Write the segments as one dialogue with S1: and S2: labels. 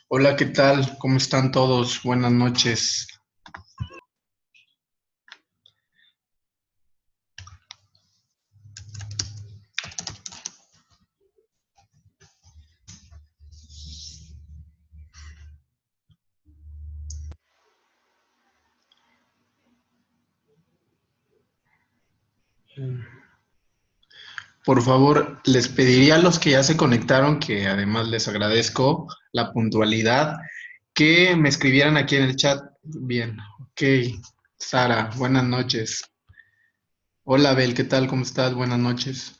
S1: Hola, ¿qué tal? ¿Cómo están todos? Buenas noches. Por favor, les pediría a los que ya se conectaron, que además les agradezco la puntualidad, que me escribieran aquí en el chat. Bien, ok. Sara, buenas noches. Hola, Abel, ¿qué tal? ¿Cómo estás? Buenas noches.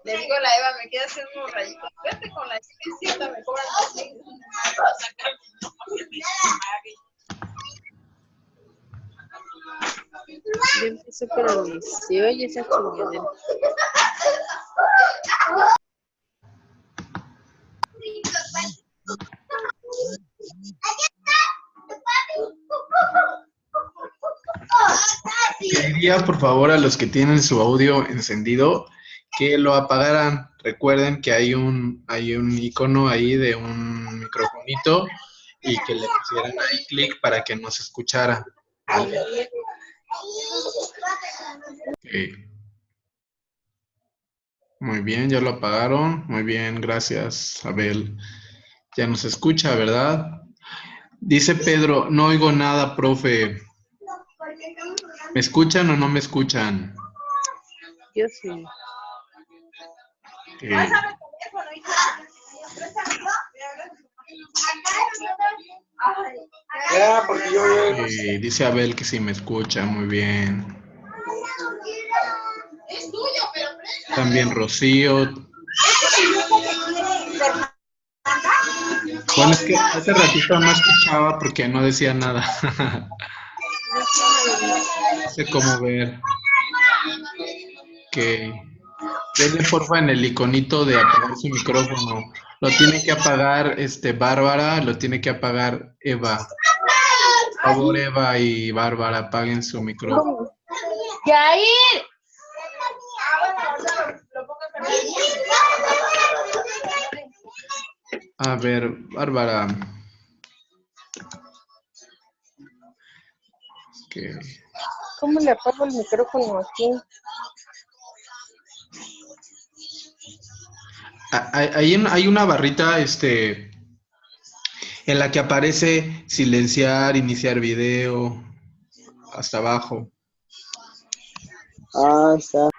S2: Le digo a la Eva, me queda hacer unos rayitos. Vete con la chiquita, me cobran
S3: Yo empecé por el si oye esa chingadera.
S1: Pediría, por favor, a los que tienen su audio encendido, que lo apagaran. Recuerden que hay un icono ahí de un microfonito y que le pusieran ahí clic para que nos escuchara. ¿Vale? Ok. Muy bien, ya lo apagaron. Muy bien, gracias, Abel. Ya nos escucha, ¿verdad? Dice Pedro, no oigo nada, profe. ¿Me escuchan o no me escuchan?
S3: Yo sí.
S1: Ok.
S4: Ya, porque yo
S1: Dice Abel que sí me escucha, muy bien. También Rocío. Bueno, es que hace ratito no escuchaba porque no decía nada. No sé cómo ver. Que denle porfa en el iconito de apagar su micrófono. Lo tiene que apagar Bárbara, lo tiene que apagar Eva. Por favor, Eva y Bárbara, apaguen su micrófono.
S2: ¡Yair!
S1: A ver, Bárbara. Okay.
S3: ¿Cómo le apago el micrófono aquí?
S1: Hay una barrita en la que aparece silenciar, iniciar video, hasta abajo.
S3: Ah, está.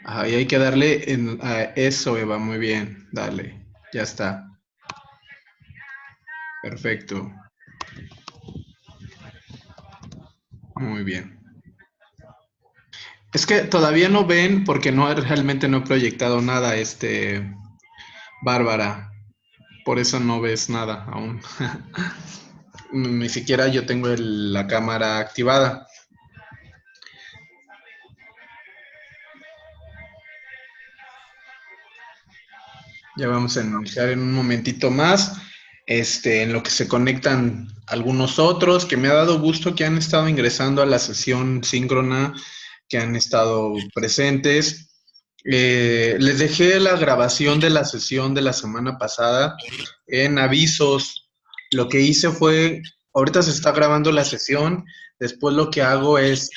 S1: Ajá, y hay que darle a eso, Eva, muy bien, dale, ya está. Perfecto. Muy bien. Es que todavía no ven porque realmente no he proyectado nada, Bárbara. Por eso no ves nada aún. Ni siquiera yo tengo la cámara activada. Ya vamos a iniciar en un momentito más, en lo que se conectan algunos otros, que me ha dado gusto que han estado ingresando a la sesión síncrona, que han estado presentes. Les dejé la grabación de la sesión de la semana pasada en avisos. Lo que hice fue ahorita se está grabando la sesión, después lo que hago es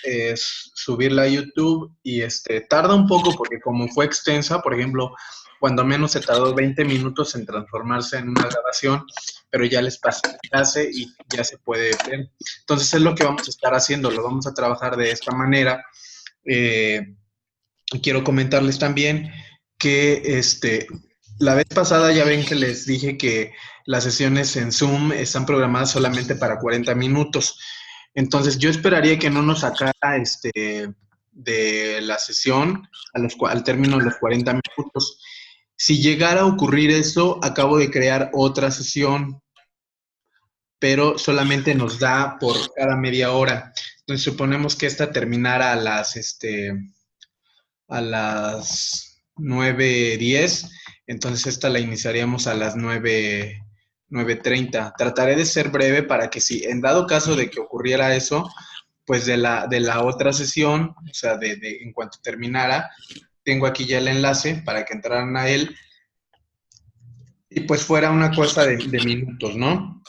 S1: subirla a YouTube y tarda un poco porque como fue extensa, por ejemplo, cuando menos se tardó 20 minutos en transformarse en una grabación, pero ya les pasé la clase y ya se puede ver. Entonces es lo que vamos a estar haciendo, lo vamos a trabajar de esta manera. Eh, Quiero comentarles también que la vez pasada ya ven que les dije que las sesiones en Zoom están programadas solamente para 40 minutos. Entonces yo esperaría que no nos sacara de la sesión al término de los 40 minutos. Si llegara a ocurrir eso, acabo de crear otra sesión, pero solamente nos da por cada media hora. Entonces suponemos que esta terminara a las 9:10, entonces esta la iniciaríamos a las 9:30. Trataré de ser breve para que si en dado caso de que ocurriera eso, pues de la otra sesión, o sea, en cuanto terminara, tengo aquí ya el enlace para que entraran a él y pues fuera una cosa de minutos, ¿no?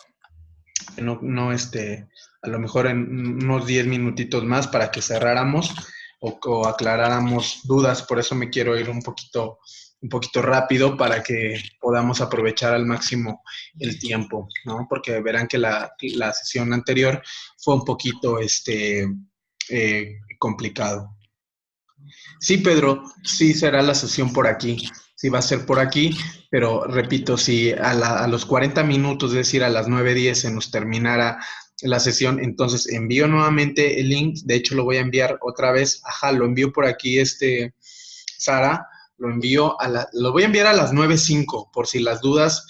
S1: No, no, a lo mejor en unos 10 minutitos más para que cerráramos o aclaráramos dudas. Por eso me quiero ir un poquito rápido para que podamos aprovechar al máximo el tiempo, ¿no? Porque verán que la sesión anterior fue un poquito complicado. Sí, Pedro, sí será la sesión por aquí, sí va a ser por aquí, pero repito, si a los 40 minutos, es decir, a las 9:10 se nos terminara la sesión, entonces envío nuevamente el link, de hecho lo voy a enviar otra vez, ajá, lo envío por aquí, Sara, lo voy a enviar a las 9:05, por si las dudas,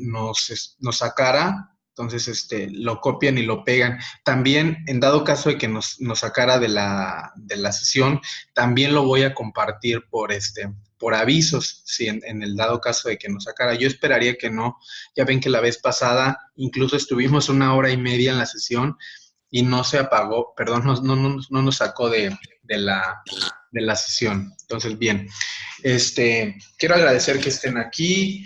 S1: nos sacara. Entonces, lo copian y lo pegan. También, en dado caso de que nos sacara de la sesión, también lo voy a compartir por avisos, si en el dado caso de que nos sacara. Yo esperaría que no. Ya ven que la vez pasada incluso estuvimos 1 hora y media en la sesión y no se apagó, perdón, no nos sacó de la sesión. Entonces, bien, quiero agradecer que estén aquí.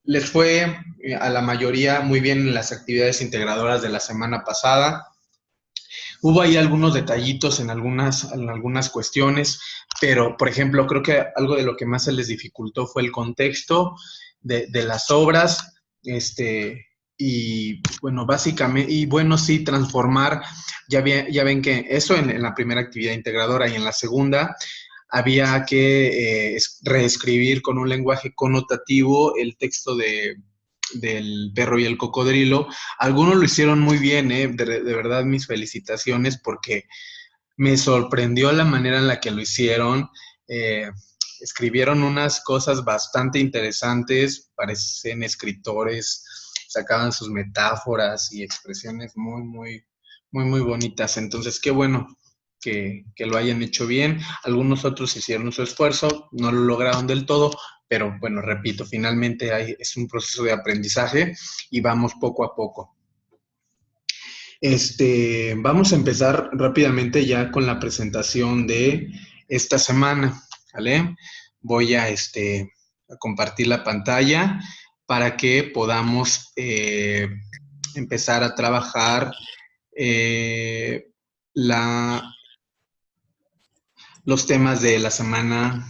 S1: Les fue a la mayoría muy bien en las actividades integradoras de la semana pasada. Hubo ahí algunos detallitos en algunas cuestiones, pero, por ejemplo, creo que algo de lo que más se les dificultó fue el contexto de las obras, y bueno, básicamente, y bueno, sí, transformar, ya ven que eso en la primera actividad integradora y en la segunda, había que reescribir con un lenguaje connotativo el texto del perro y el cocodrilo. Algunos lo hicieron muy bien, de verdad mis felicitaciones porque me sorprendió la manera en la que lo hicieron. Eh, Escribieron unas cosas bastante interesantes, parecen escritores, sacaban sus metáforas y expresiones muy, muy, muy, muy bonitas. Entonces, qué bueno que lo hayan hecho bien. Algunos otros hicieron su esfuerzo, no lo lograron del todo, pero bueno, repito, finalmente es un proceso de aprendizaje y vamos poco a poco. Vamos a empezar rápidamente ya con la presentación de esta semana, ¿vale? Voy a compartir la pantalla para que podamos empezar a trabajar los temas de la semana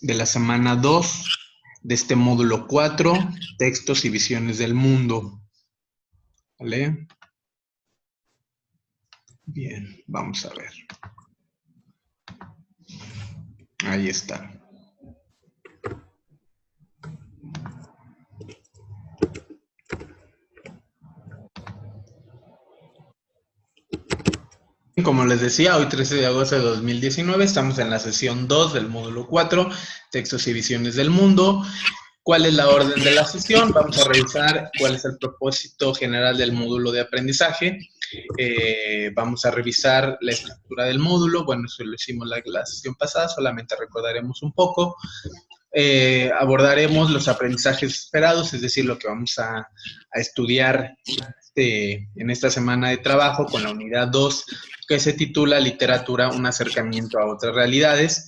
S1: 2 de este módulo 4, textos y visiones del mundo, ¿vale? Bien, vamos a ver. Ahí está. Como les decía, hoy 13 de agosto de 2019 estamos en la sesión 2 del módulo 4, textos y visiones del mundo. ¿Cuál es la orden de la sesión? Vamos a revisar cuál es el propósito general del módulo de aprendizaje. Vamos a revisar la estructura del módulo. Bueno, eso lo hicimos la sesión pasada, solamente recordaremos un poco. Abordaremos los aprendizajes esperados, es decir, lo que vamos a estudiar en esta semana de trabajo con la unidad 2, que se titula Literatura, un acercamiento a otras realidades.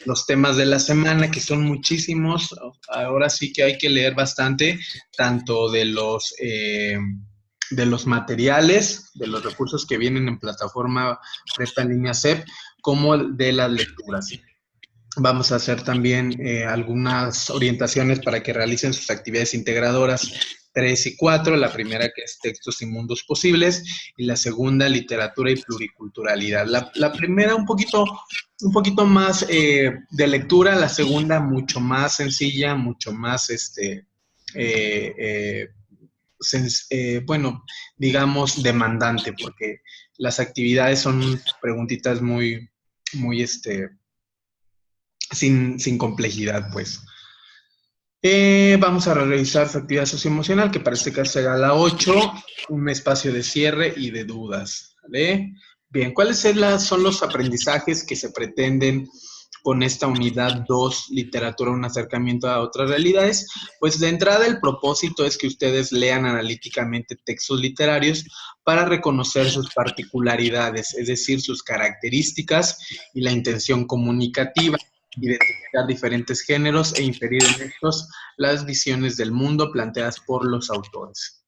S1: Los temas de la semana, que son muchísimos, ahora sí que hay que leer bastante, tanto de los de los materiales, de los recursos que vienen en plataforma Prepa en línea CEP, como de las lecturas. Vamos a hacer también algunas orientaciones para que realicen sus actividades integradoras 3 y 4, la primera que es textos y mundos posibles, y la segunda literatura y pluriculturalidad. La primera un poquito más de lectura, la segunda mucho más sencilla, mucho más, bueno, digamos, demandante, porque las actividades son preguntitas muy, sin complejidad, pues. Vamos a realizar su actividad socioemocional, que para este caso será la 8, un espacio de cierre y de dudas, ¿vale? Bien, ¿cuáles son los aprendizajes que se pretenden con esta unidad 2, literatura, un acercamiento a otras realidades? Pues de entrada el propósito es que ustedes lean analíticamente textos literarios para reconocer sus particularidades, es decir, sus características y la intención comunicativa, identificar diferentes géneros e inferir en estos las visiones del mundo planteadas por los autores.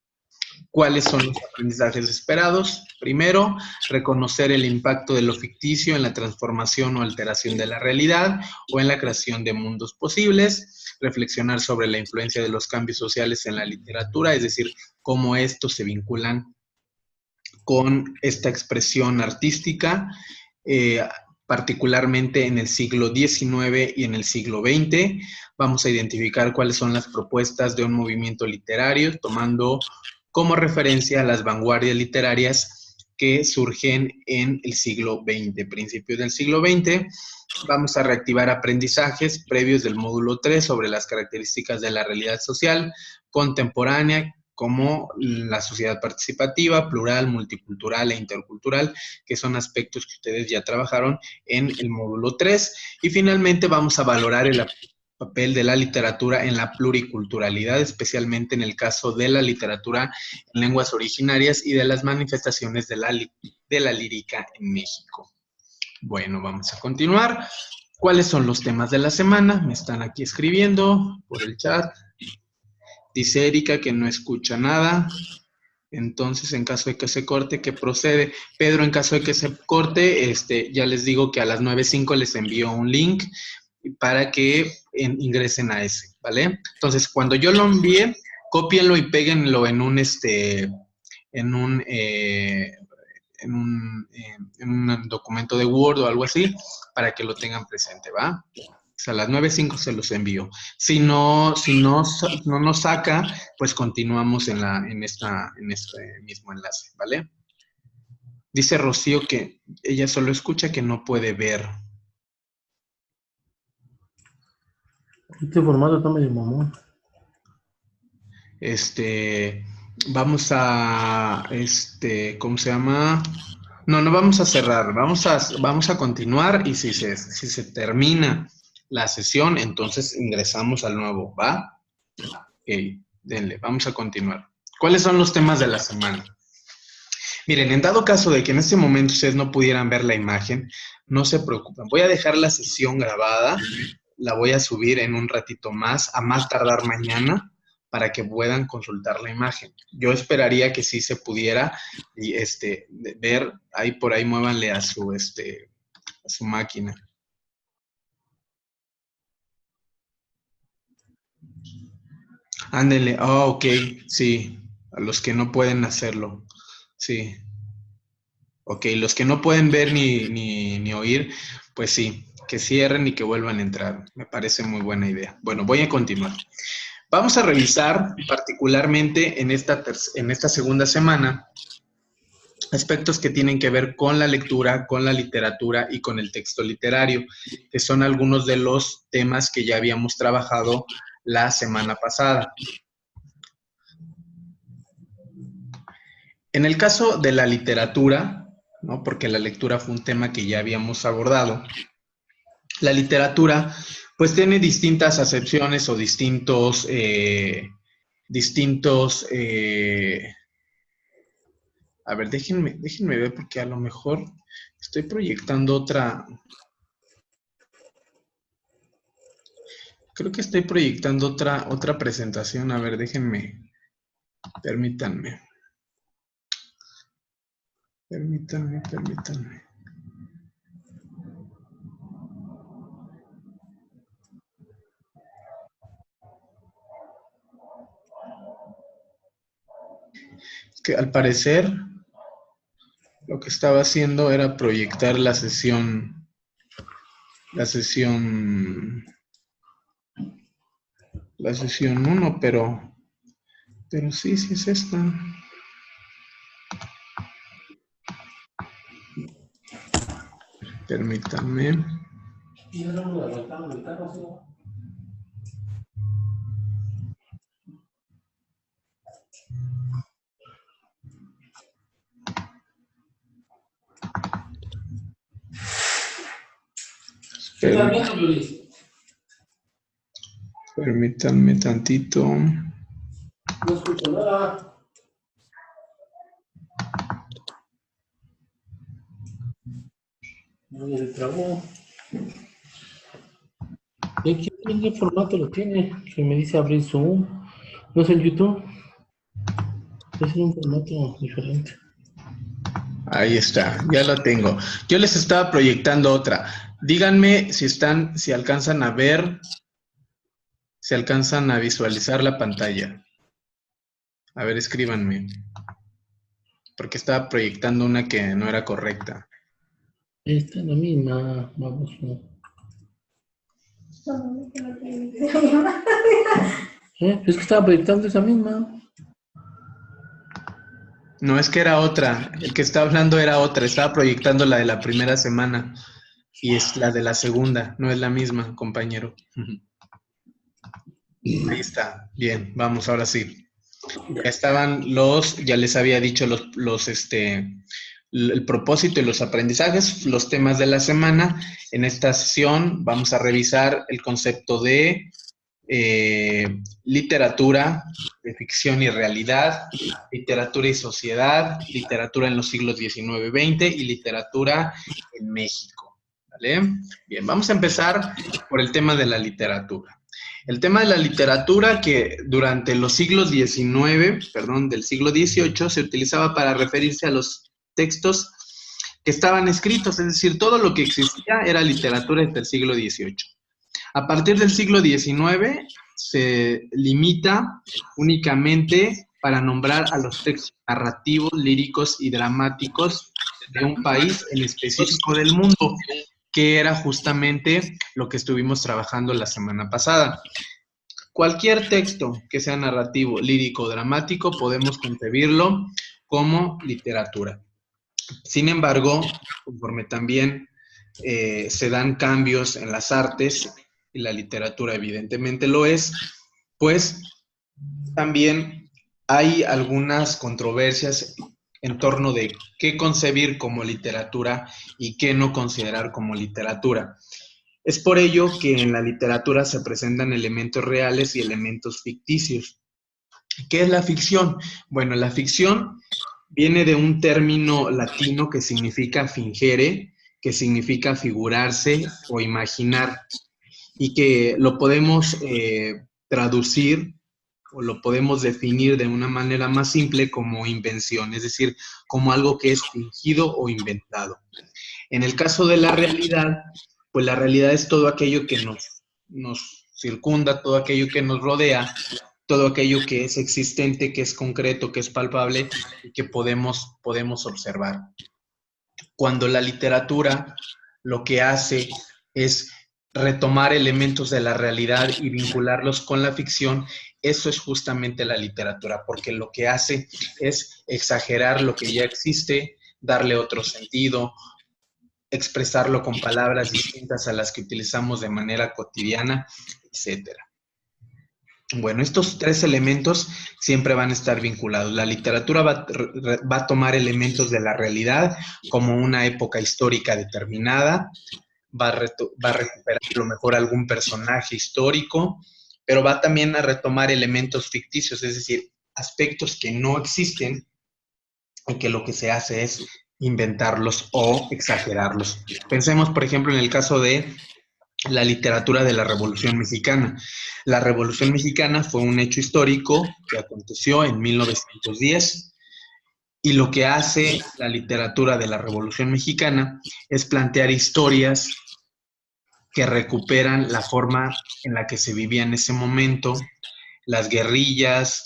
S1: ¿Cuáles son los aprendizajes esperados? Primero, reconocer el impacto de lo ficticio en la transformación o alteración de la realidad o en la creación de mundos posibles. Reflexionar sobre la influencia de los cambios sociales en la literatura, es decir, cómo estos se vinculan con esta expresión artística, particularmente en el siglo XIX y en el siglo XX. Vamos a identificar cuáles son las propuestas de un movimiento literario, tomando como referencia las vanguardias literarias que surgen en el siglo XX, principios del siglo XX. Vamos a reactivar aprendizajes previos del módulo 3 sobre las características de la realidad social contemporánea, como la sociedad participativa, plural, multicultural e intercultural, que son aspectos que ustedes ya trabajaron en el módulo 3. Y finalmente vamos a valorar el papel de la literatura en la pluriculturalidad, especialmente en el caso de la literatura en lenguas originarias y de las manifestaciones de la lírica en México. Bueno, vamos a continuar. ¿Cuáles son los temas de la semana? Me están aquí escribiendo por el chat. Dice Erika que no escucha nada. Entonces, en caso de que se corte, ¿qué procede? Pedro, en caso de que se corte, ya les digo que a las 9:05 les envío un link para que ingresen a ese, ¿vale? Entonces, cuando yo lo envíe, cópienlo y péguenlo en un documento de Word o algo así, para que lo tengan presente, ¿va? O sea, a las 9:05 se los envío. Si no nos saca, pues continuamos en este mismo enlace, ¿vale? Dice Rocío que ella solo escucha, que no puede ver.
S4: Este formato está medio mamón.
S1: Vamos a, ¿cómo se llama? No vamos a cerrar, vamos a continuar, y si se termina la sesión, entonces ingresamos al nuevo, ¿va? Ok, denle, vamos a continuar. ¿Cuáles son los temas de la semana? Miren, en dado caso de que en este momento ustedes no pudieran ver la imagen, no se preocupen. Voy a dejar la sesión grabada, la voy a subir en un ratito más, a más tardar mañana, para que puedan consultar la imagen. Yo esperaría que sí se pudiera y ver, ahí por ahí muévanle a su máquina. Ándele, ok, sí, a los que no pueden hacerlo, sí. Ok, los que no pueden ver ni oír, pues sí, que cierren y que vuelvan a entrar. Me parece muy buena idea. Bueno, voy a continuar. Vamos a revisar particularmente en esta segunda semana aspectos que tienen que ver con la lectura, con la literatura y con el texto literario, que son algunos de los temas que ya habíamos trabajado la semana pasada. En el caso de la literatura, ¿no? Porque la lectura fue un tema que ya habíamos abordado, la literatura pues tiene distintas acepciones o distintos a ver, déjenme ver, porque a lo mejor estoy proyectando creo que estoy proyectando otra presentación. A ver, permítanme. Permítanme. Que al parecer lo que estaba haciendo era proyectar la sesión 1, pero sí es esta. Permítanme. Permítanme tantito.
S4: No escucho nada. No le trabó. ¿Y aquí en qué formato lo tiene? Que me dice abrir Zoom. ¿No es en YouTube? Es un formato diferente.
S1: Ahí está, ya lo tengo. Yo les estaba proyectando otra. Díganme si alcanzan a ver, si alcanzan a visualizar la pantalla. A ver, escríbanme. Porque estaba proyectando una que no era correcta.
S4: Esta es la misma. Vamos. Es que estaba proyectando esa misma.
S1: No, es que era otra. El que está hablando era otra. Estaba proyectando la de la primera semana. Y es la de la segunda. No es la misma, compañero. Ahí está. Bien, vamos, ahora sí. Ya estaban ya les había dicho el propósito y los aprendizajes, los temas de la semana. En esta sesión vamos a revisar el concepto de literatura, de ficción y realidad, literatura y sociedad, literatura en los siglos XIX-XX y literatura en México. ¿Vale? Bien, vamos a empezar por el tema de la literatura. El tema de la literatura que durante los siglos del siglo XVIII se utilizaba para referirse a los textos que estaban escritos, es decir, todo lo que existía era literatura desde el siglo XVIII. A partir del siglo XIX se limita únicamente para nombrar a los textos narrativos, líricos y dramáticos de un país en específico del mundo, que era justamente lo que estuvimos trabajando la semana pasada. Cualquier texto que sea narrativo, lírico o dramático podemos concebirlo como literatura. Sin embargo, conforme también se dan cambios en las artes, y la literatura evidentemente lo es, pues también hay algunas controversias en torno de qué concebir como literatura y qué no considerar como literatura. Es por ello que en la literatura se presentan elementos reales y elementos ficticios. ¿Qué es la ficción? Bueno, la ficción viene de un término latino que significa fingere, que significa figurarse o imaginar, y que lo podemos traducir o lo podemos definir de una manera más simple como invención, es decir, como algo que es fingido o inventado. En el caso de la realidad, pues la realidad es todo aquello que nos circunda, todo aquello que nos rodea, todo aquello que es existente, que es concreto, que es palpable y que podemos observar. Cuando la literatura lo que hace es retomar elementos de la realidad y vincularlos con la ficción, eso es justamente la literatura, porque lo que hace es exagerar lo que ya existe, darle otro sentido, expresarlo con palabras distintas a las que utilizamos de manera cotidiana, etc. Bueno, estos tres elementos siempre van a estar vinculados. La literatura va a tomar elementos de la realidad, como una época histórica determinada, va a recuperar a lo mejor algún personaje histórico, pero va también a retomar elementos ficticios, es decir, aspectos que no existen y que lo que se hace es inventarlos o exagerarlos. Pensemos, por ejemplo, en el caso de la literatura de la Revolución Mexicana. La Revolución Mexicana fue un hecho histórico que aconteció en 1910 Y lo que hace la literatura de la Revolución Mexicana es plantear historias que recuperan la forma en la que se vivía en ese momento, las guerrillas,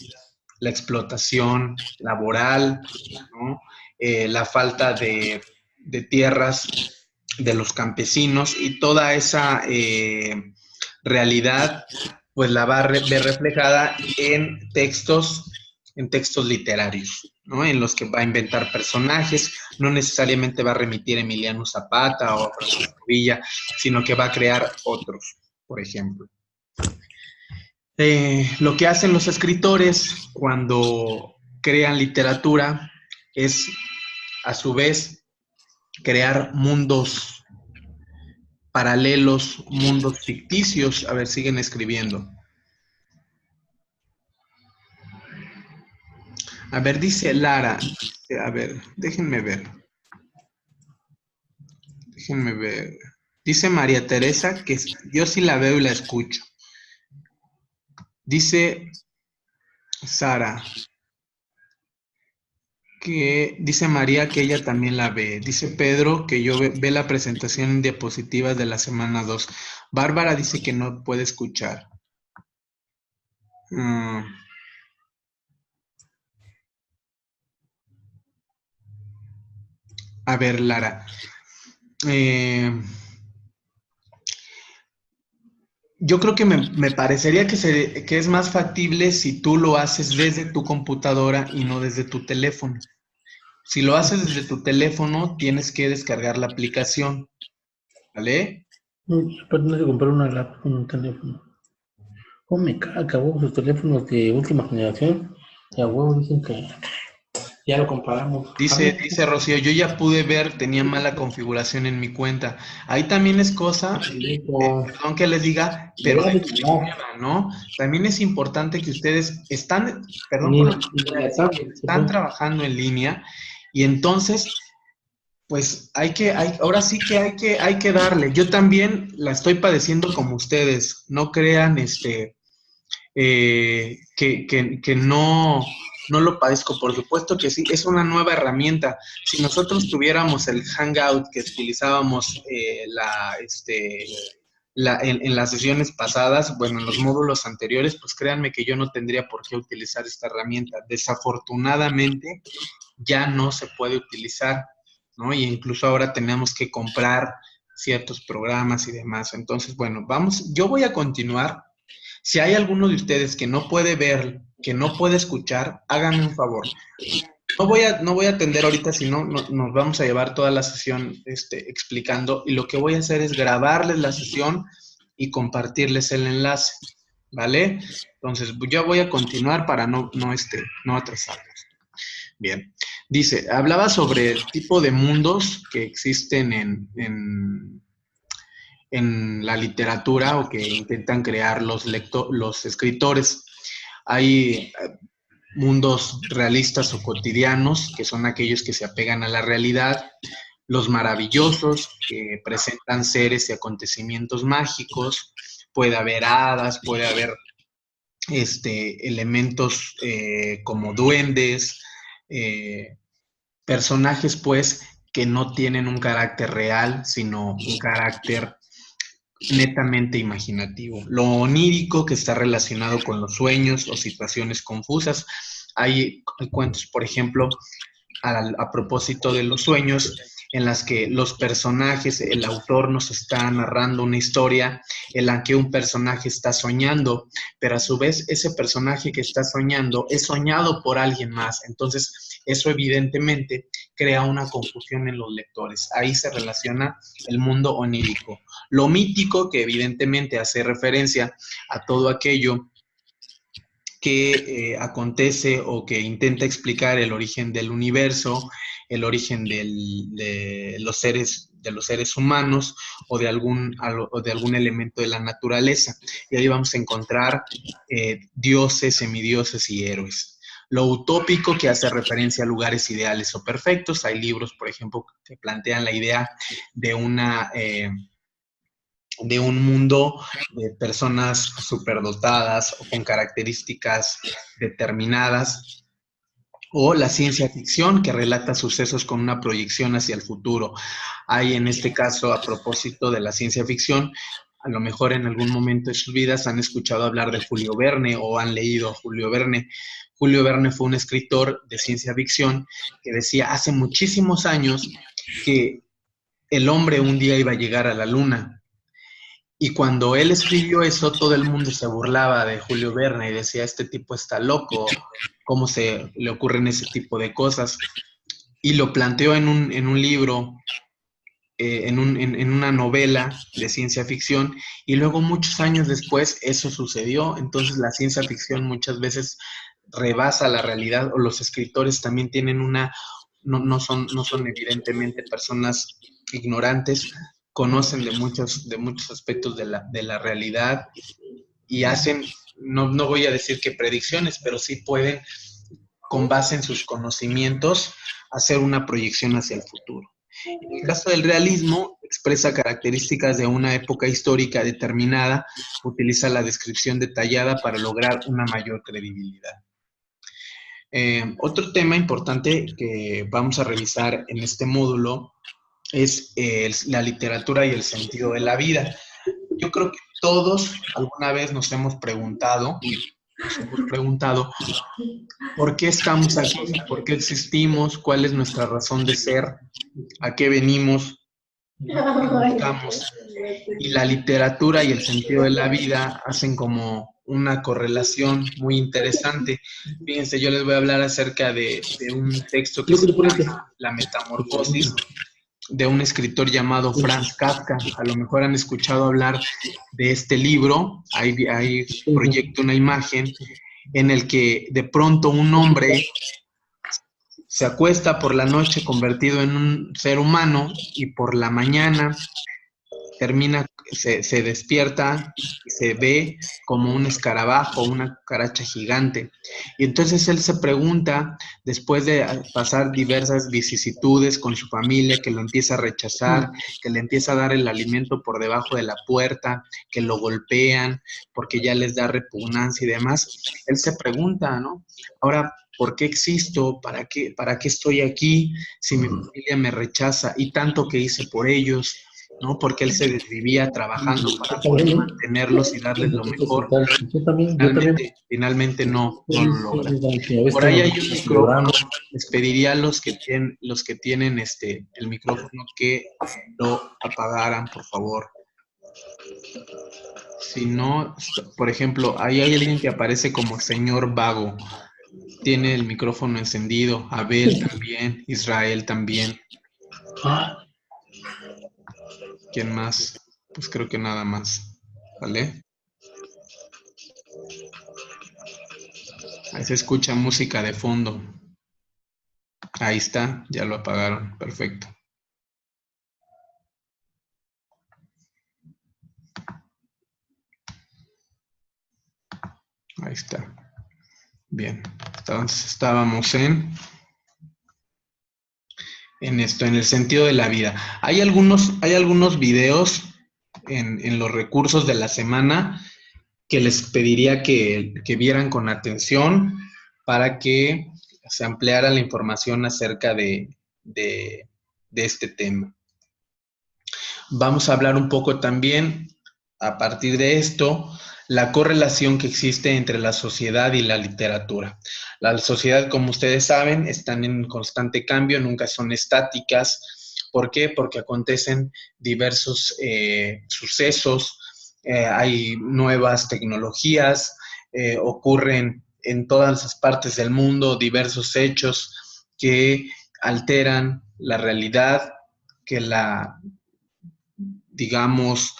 S1: la explotación laboral, ¿no? La falta de tierras de los campesinos y toda esa realidad, pues la va a ver reflejada en textos literarios, ¿no? En los que va a inventar personajes, no necesariamente va a remitir a Emiliano Zapata o a Francisco Villa, sino que va a crear otros, por ejemplo. Lo que hacen los escritores cuando crean literatura es, a su vez, crear mundos paralelos, mundos ficticios. A ver, siguen escribiendo. A ver, dice Lara. A ver, déjenme ver. Déjenme ver. Dice María Teresa que yo sí la veo y la escucho. Dice Sara que dice María que ella también la ve. Dice Pedro que ve la presentación en diapositivas de la semana 2. Bárbara dice que no puede escuchar. A ver, Lara. Yo creo que me parecería que es más factible si tú lo haces desde tu computadora y no desde tu teléfono. Si lo haces desde tu teléfono, tienes que descargar la aplicación, ¿vale?
S4: Pero no se comprar una laptop con un teléfono. ¿Cómo me acabó sus teléfonos de última generación? Y a huevo dicen que ya lo comparamos.
S1: Dice Rocío, yo ya pude ver, tenía mala configuración en mi cuenta. Ahí también es cosa, perdón que les diga, pero de que se mueva, ¿no? También es importante que ustedes están, perdón por lo que voy a decir, están trabajando en línea y entonces, pues ahora sí que hay que darle. Yo también la estoy padeciendo como ustedes, no crean, que no lo padezco. Por supuesto que sí, es una nueva herramienta. Si nosotros tuviéramos el Hangout que utilizábamos en las sesiones pasadas, bueno, en los módulos anteriores, pues créanme que yo no tendría por qué utilizar esta herramienta. Desafortunadamente, ya no se puede utilizar, ¿no? Y incluso ahora tenemos que comprar ciertos programas y demás. Entonces, bueno, yo voy a continuar. Si hay alguno de ustedes que no puede ver, que no puede escuchar, háganme un favor. No voy a atender ahorita, si no, nos vamos a llevar toda la sesión explicando, y lo que voy a hacer es grabarles la sesión y compartirles el enlace, ¿vale? Entonces, ya voy a continuar para no atrasarnos. Bien. Dice, hablaba sobre el tipo de mundos que existen en la literatura o que intentan crear los escritores. Hay mundos realistas o cotidianos, que son aquellos que se apegan a la realidad, los maravillosos, que presentan seres y acontecimientos mágicos, puede haber hadas, puede haber elementos como duendes, personajes pues que no tienen un carácter real, sino un carácter netamente imaginativo. Lo onírico, que está relacionado con los sueños o situaciones confusas. Hay cuentos, por ejemplo, a propósito de los sueños, en las que los personajes, el autor nos está narrando una historia en la que un personaje está soñando, pero a su vez ese personaje que está soñando es soñado por alguien más. Entonces, eso evidentemente crea una confusión en los lectores. Ahí se relaciona el mundo onírico. Lo mítico, que evidentemente hace referencia a todo aquello que acontece o que intenta explicar el origen del universo, el origen de los seres humanos o de algún elemento de la naturaleza. Y ahí vamos a encontrar dioses, semidioses y héroes. Lo utópico, que hace referencia a lugares ideales o perfectos. Hay libros, por ejemplo, que plantean la idea de un mundo de personas superdotadas o con características determinadas, O la ciencia ficción, que relata sucesos con una proyección hacia el futuro. Hay en este caso, a propósito de la ciencia ficción, a lo mejor en algún momento de sus vidas han escuchado hablar de Julio Verne o han leído a Julio Verne. Julio Verne fue un escritor de ciencia ficción que decía hace muchísimos años que el hombre un día iba a llegar a la luna. Y cuando él escribió eso, todo el mundo se burlaba de Julio Verne y decía, este tipo está loco, ¿cómo se le ocurren ese tipo de cosas? Y lo planteó en un libro, en una novela de ciencia ficción, y luego muchos años después eso sucedió. Entonces la ciencia ficción muchas veces rebasa la realidad, o los escritores también tienen una, no son evidentemente personas ignorantes, conocen de muchos aspectos de la realidad y hacen, no voy a decir que predicciones, pero sí pueden, con base en sus conocimientos, hacer una proyección hacia el futuro. En el caso del realismo, expresa características de una época histórica determinada, utiliza la descripción detallada para lograr una mayor credibilidad. Otro tema importante que vamos a revisar en este módulo es la literatura y el sentido de la vida. Yo creo que todos alguna vez nos hemos preguntado ¿por qué estamos aquí? ¿Por qué existimos? ¿Cuál es nuestra razón de ser? ¿A qué venimos? ¿Qué buscamos? Y la literatura y el sentido de la vida hacen como una correlación muy interesante. Fíjense, yo les voy a hablar acerca de un texto que se llama La Metamorfosis, de un escritor llamado Franz Kafka. A lo mejor han escuchado hablar de este libro. Ahí proyecto una imagen en el que de pronto un hombre se acuesta por la noche convertido en un ser humano y por la mañana se despierta y se ve como un escarabajo, una cucaracha gigante. Y entonces él se pregunta, después de pasar diversas vicisitudes con su familia, que lo empieza a rechazar, que le empieza a dar el alimento por debajo de la puerta, que lo golpean porque ya les da repugnancia y demás, él se pregunta, ¿no? Ahora, ¿por qué existo? ¿Para qué estoy aquí si mi familia me rechaza? Y tanto que hice por ellos, ¿no? Porque él se desvivía trabajando para poder mantenerlos y darles lo mejor. Finalmente no lo logra. Por ahí hay un micrófono. Les pediría a los que tienen el micrófono que lo apagaran, por favor. Si no, por ejemplo, ahí hay alguien que aparece como señor Vago. Tiene el micrófono encendido. Abel también. Israel también. ¿Quién más? Pues creo que nada más. ¿Vale? Ahí se escucha música de fondo. Ahí está, ya lo apagaron. Perfecto. Ahí está. Bien. Entonces estábamos en esto, en el sentido de la vida. Hay algunos videos en los recursos de la semana que les pediría que vieran con atención para que se ampliara la información acerca de este tema. Vamos a hablar un poco también, a partir de esto, la correlación que existe entre la sociedad y la literatura. La sociedad, como ustedes saben, están en constante cambio, nunca son estáticas. ¿Por qué? Porque acontecen diversos sucesos, hay nuevas tecnologías, ocurren en todas las partes del mundo diversos hechos que alteran la realidad, que digamos,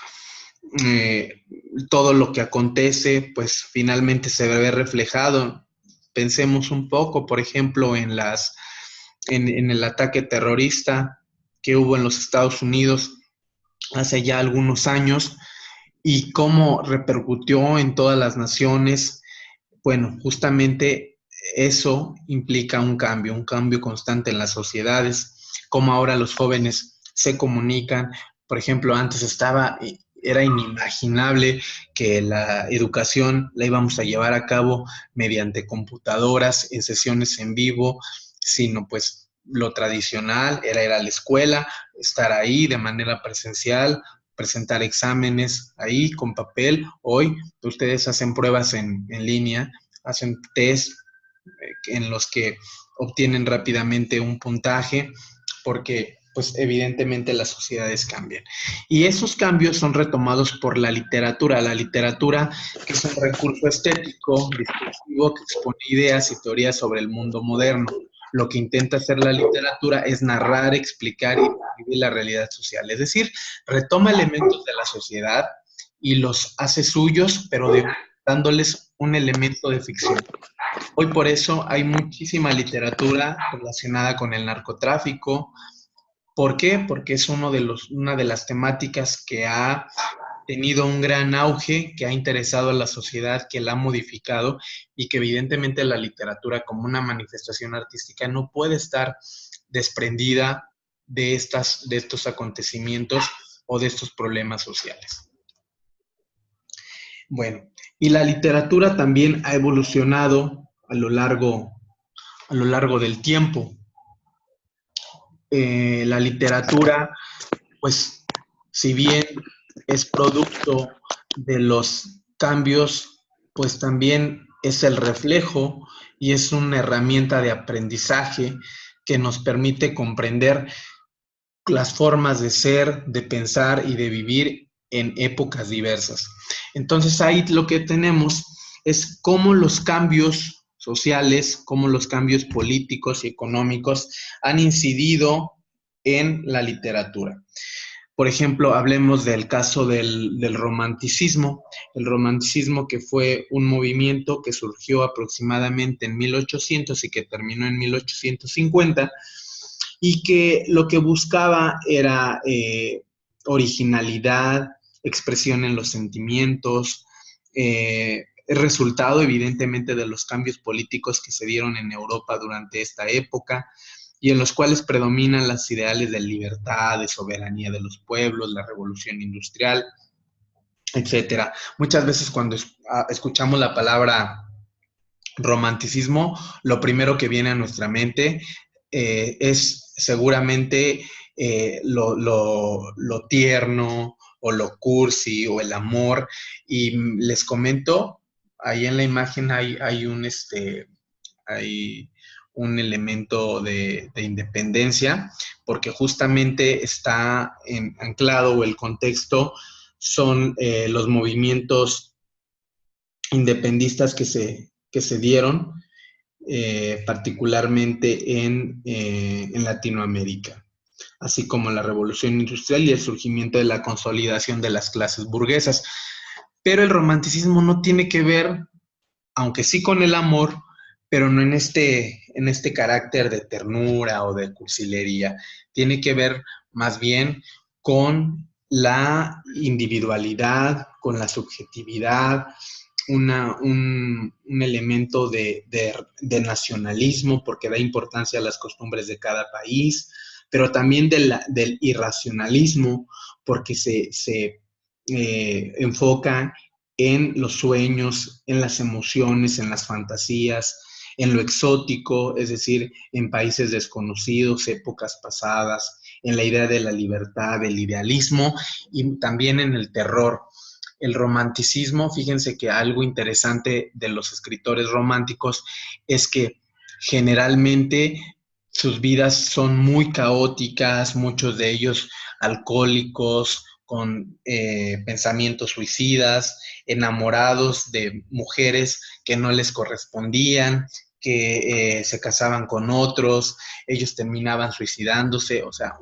S1: todo lo que acontece, pues finalmente se ve reflejado. Pensemos un poco, por ejemplo, en el ataque terrorista que hubo en los Estados Unidos hace ya algunos años y cómo repercutió en todas las naciones. Bueno, justamente eso implica un cambio constante en las sociedades, cómo ahora los jóvenes se comunican. Por ejemplo, antes estaba era inimaginable que la educación la íbamos a llevar a cabo mediante computadoras, en sesiones en vivo, sino pues lo tradicional era ir a la escuela, estar ahí de manera presencial, presentar exámenes ahí con papel. Hoy ustedes hacen pruebas en línea, hacen test en los que obtienen rápidamente un puntaje, porque pues evidentemente las sociedades cambian. Y esos cambios son retomados por la literatura que es un recurso estético, discursivo, que expone ideas y teorías sobre el mundo moderno. Lo que intenta hacer la literatura es narrar, explicar y describir la realidad social. Es decir, retoma elementos de la sociedad y los hace suyos, pero dándoles un elemento de ficción. Hoy por eso hay muchísima literatura relacionada con el narcotráfico. ¿Por qué? Porque es una de las temáticas que ha tenido un gran auge, que ha interesado a la sociedad, que la ha modificado y que evidentemente la literatura como una manifestación artística no puede estar desprendida de estos acontecimientos o de estos problemas sociales. Bueno, y la literatura también ha evolucionado a lo largo del tiempo. La literatura, pues, si bien es producto de los cambios, pues también es el reflejo y es una herramienta de aprendizaje que nos permite comprender las formas de ser, de pensar y de vivir en épocas diversas. Entonces ahí lo que tenemos es cómo los cambios sociales, cómo los cambios políticos y económicos han incidido en la literatura. Por ejemplo, hablemos del caso del romanticismo. El romanticismo, que fue un movimiento que surgió aproximadamente en 1800 y que terminó en 1850, y que lo que buscaba era originalidad, expresión en los sentimientos, el resultado evidentemente de los cambios políticos que se dieron en Europa durante esta época y en los cuales predominan los ideales de libertad, de soberanía de los pueblos, la revolución industrial, etcétera. Muchas veces cuando escuchamos la palabra romanticismo, lo primero que viene a nuestra mente es seguramente lo tierno o lo cursi o el amor. Y les comento, ahí en la imagen hay un elemento de independencia, porque justamente está anclado, o el contexto son los movimientos independistas que se dieron, particularmente en Latinoamérica, así como la revolución industrial y el surgimiento de la consolidación de las clases burguesas. Pero el romanticismo no tiene que ver, aunque sí con el amor, pero no en este carácter de ternura o de cursilería. Tiene que ver más bien con la individualidad, con la subjetividad, un elemento de nacionalismo, porque da importancia a las costumbres de cada país, pero también del irracionalismo, porque se enfoca en los sueños, en las emociones, en las fantasías, en lo exótico, es decir, en países desconocidos, épocas pasadas, en la idea de la libertad, del idealismo y también en el terror. El romanticismo, fíjense que algo interesante de los escritores románticos es que generalmente sus vidas son muy caóticas, muchos de ellos alcohólicos, con pensamientos suicidas, enamorados de mujeres que no les correspondían, que se casaban con otros, ellos terminaban suicidándose. O sea,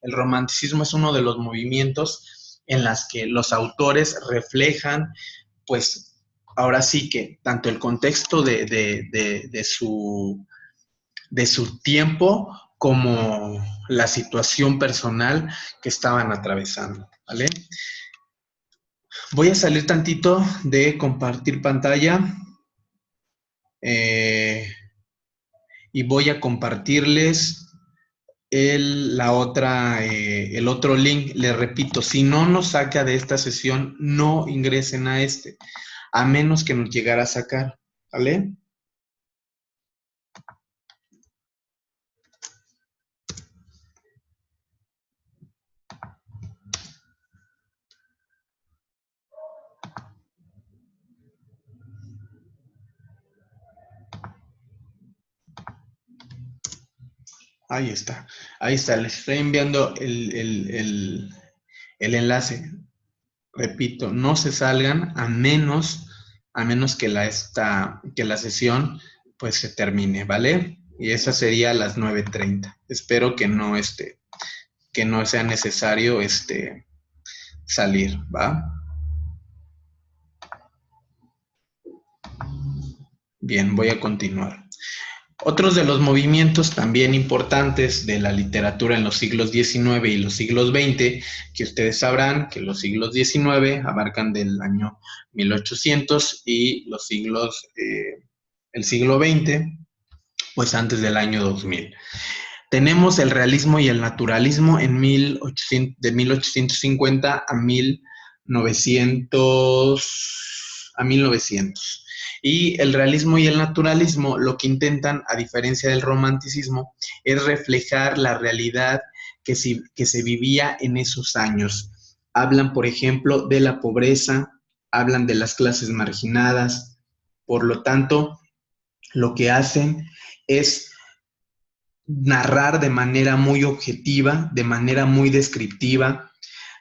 S1: el romanticismo es uno de los movimientos en las que los autores reflejan, pues, ahora sí que tanto el contexto de su tiempo como la situación personal que estaban atravesando, ¿vale? Voy a salir tantito de compartir pantalla y voy a compartirles el otro link. Les repito, si no nos saca de esta sesión, no ingresen a este, a menos que nos llegara a sacar, ¿vale? Ahí está, les estoy enviando el enlace. Repito, no se salgan a menos que que la sesión pues se termine, ¿vale? Y esa sería a las 9:30. Espero que no sea necesario salir, ¿va? Bien, voy a continuar. Otros de los movimientos también importantes de la literatura en los siglos XIX y los siglos XX, que ustedes sabrán que los siglos XIX abarcan del año 1800 y el siglo XX, pues antes del año 2000. Tenemos el realismo y el naturalismo de 1850 a 1900. Y el realismo y el naturalismo lo que intentan, a diferencia del romanticismo, es reflejar la realidad que se vivía en esos años. Hablan, por ejemplo, de la pobreza, hablan de las clases marginadas. Por lo tanto, lo que hacen es narrar de manera muy objetiva, de manera muy descriptiva,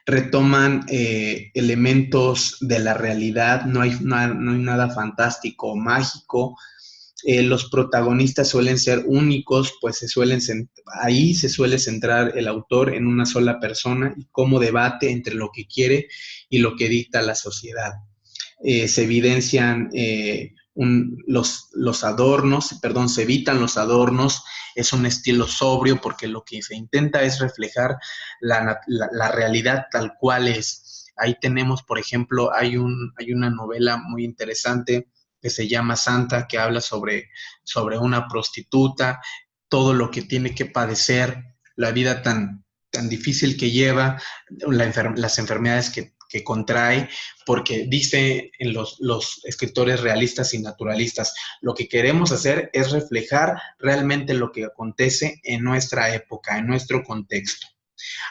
S1: retoman elementos de la realidad, no hay nada fantástico o mágico. Los protagonistas suelen ser únicos, pues ahí se suele centrar el autor en una sola persona y cómo debate entre lo que quiere y lo que dicta la sociedad. Se evidencian los adornos, perdón, se evitan los adornos, es un estilo sobrio porque lo que se intenta es reflejar la realidad tal cual es. Ahí tenemos, por ejemplo, hay una novela muy interesante que se llama Santa, que habla sobre una prostituta, todo lo que tiene que padecer, la vida tan difícil que lleva, las enfermedades que contrae, porque dice en los escritores realistas y naturalistas, lo que queremos hacer es reflejar realmente lo que acontece en nuestra época, en nuestro contexto.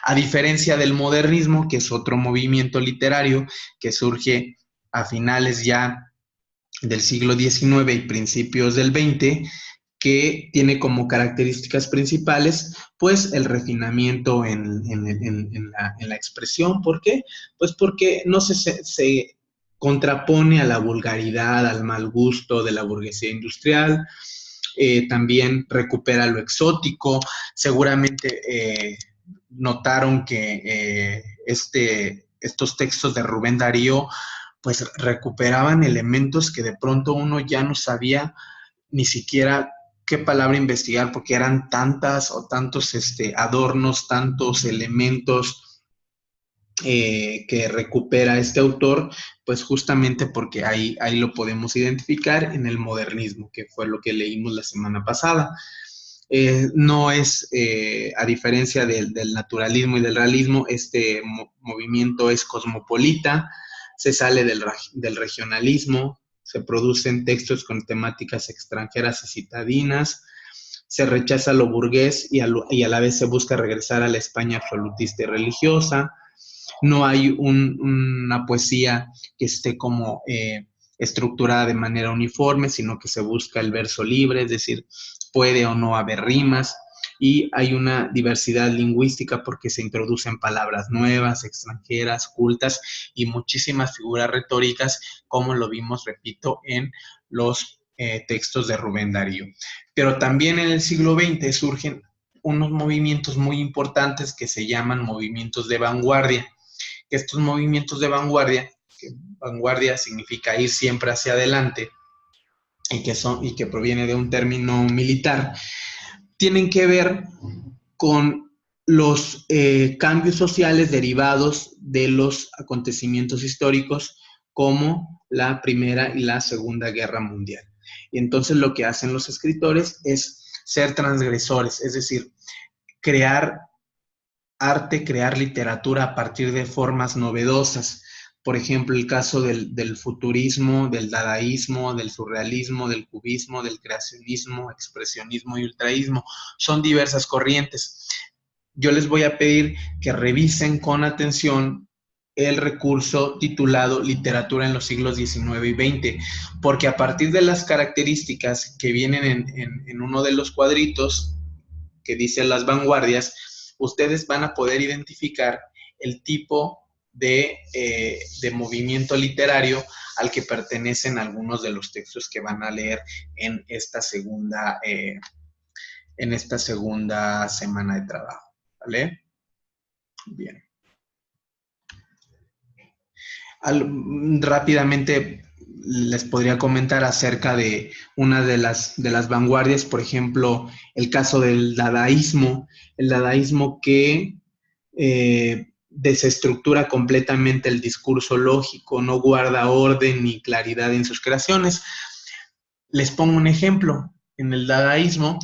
S1: A diferencia del modernismo, que es otro movimiento literario que surge a finales ya del siglo XIX y principios del XX, que tiene como características principales, pues, el refinamiento en la expresión. ¿Por qué? Pues porque no se contrapone a la vulgaridad, al mal gusto de la burguesía industrial. También recupera lo exótico. Seguramente notaron que estos textos de Rubén Darío pues recuperaban elementos que de pronto uno ya no sabía ni siquiera qué palabra investigar, porque eran tantas o tantos adornos, tantos elementos que recupera este autor, pues justamente porque ahí lo podemos identificar en el modernismo, que fue lo que leímos la semana pasada. No es, a diferencia del naturalismo y del realismo, este movimiento es cosmopolita, se sale del regionalismo, se producen textos con temáticas extranjeras y citadinas, se rechaza lo burgués y a la vez se busca regresar a la España absolutista y religiosa. No hay una poesía que esté como estructurada de manera uniforme, sino que se busca el verso libre, es decir, puede o no haber rimas, y hay una diversidad lingüística porque se introducen palabras nuevas, extranjeras, cultas y muchísimas figuras retóricas, como lo vimos, repito, en los textos de Rubén Darío. Pero también en el siglo XX surgen unos movimientos muy importantes que se llaman movimientos de vanguardia. Estos movimientos de vanguardia, que vanguardia significa ir siempre hacia adelante, y que proviene de un término militar, tienen que ver con los cambios sociales derivados de los acontecimientos históricos como la Primera y la Segunda Guerra Mundial. Y entonces lo que hacen los escritores es ser transgresores, es decir, crear arte, crear literatura a partir de formas novedosas. Por ejemplo, el caso del futurismo, del dadaísmo, del surrealismo, del cubismo, del creacionismo, expresionismo y ultraísmo. Son diversas corrientes. Yo les voy a pedir que revisen con atención el recurso titulado Literatura en los siglos XIX y XX, porque a partir de las características que vienen en uno de los cuadritos que dice las vanguardias, ustedes van a poder identificar el tipo de movimiento literario al que pertenecen algunos de los textos que van a leer en esta segunda semana de trabajo. ¿Vale? Bien. Rápidamente les podría comentar acerca de una de las vanguardias, por ejemplo, el caso del dadaísmo, el dadaísmo que desestructura completamente el discurso lógico, no guarda orden ni claridad en sus creaciones. Les pongo un ejemplo. En el dadaísmo,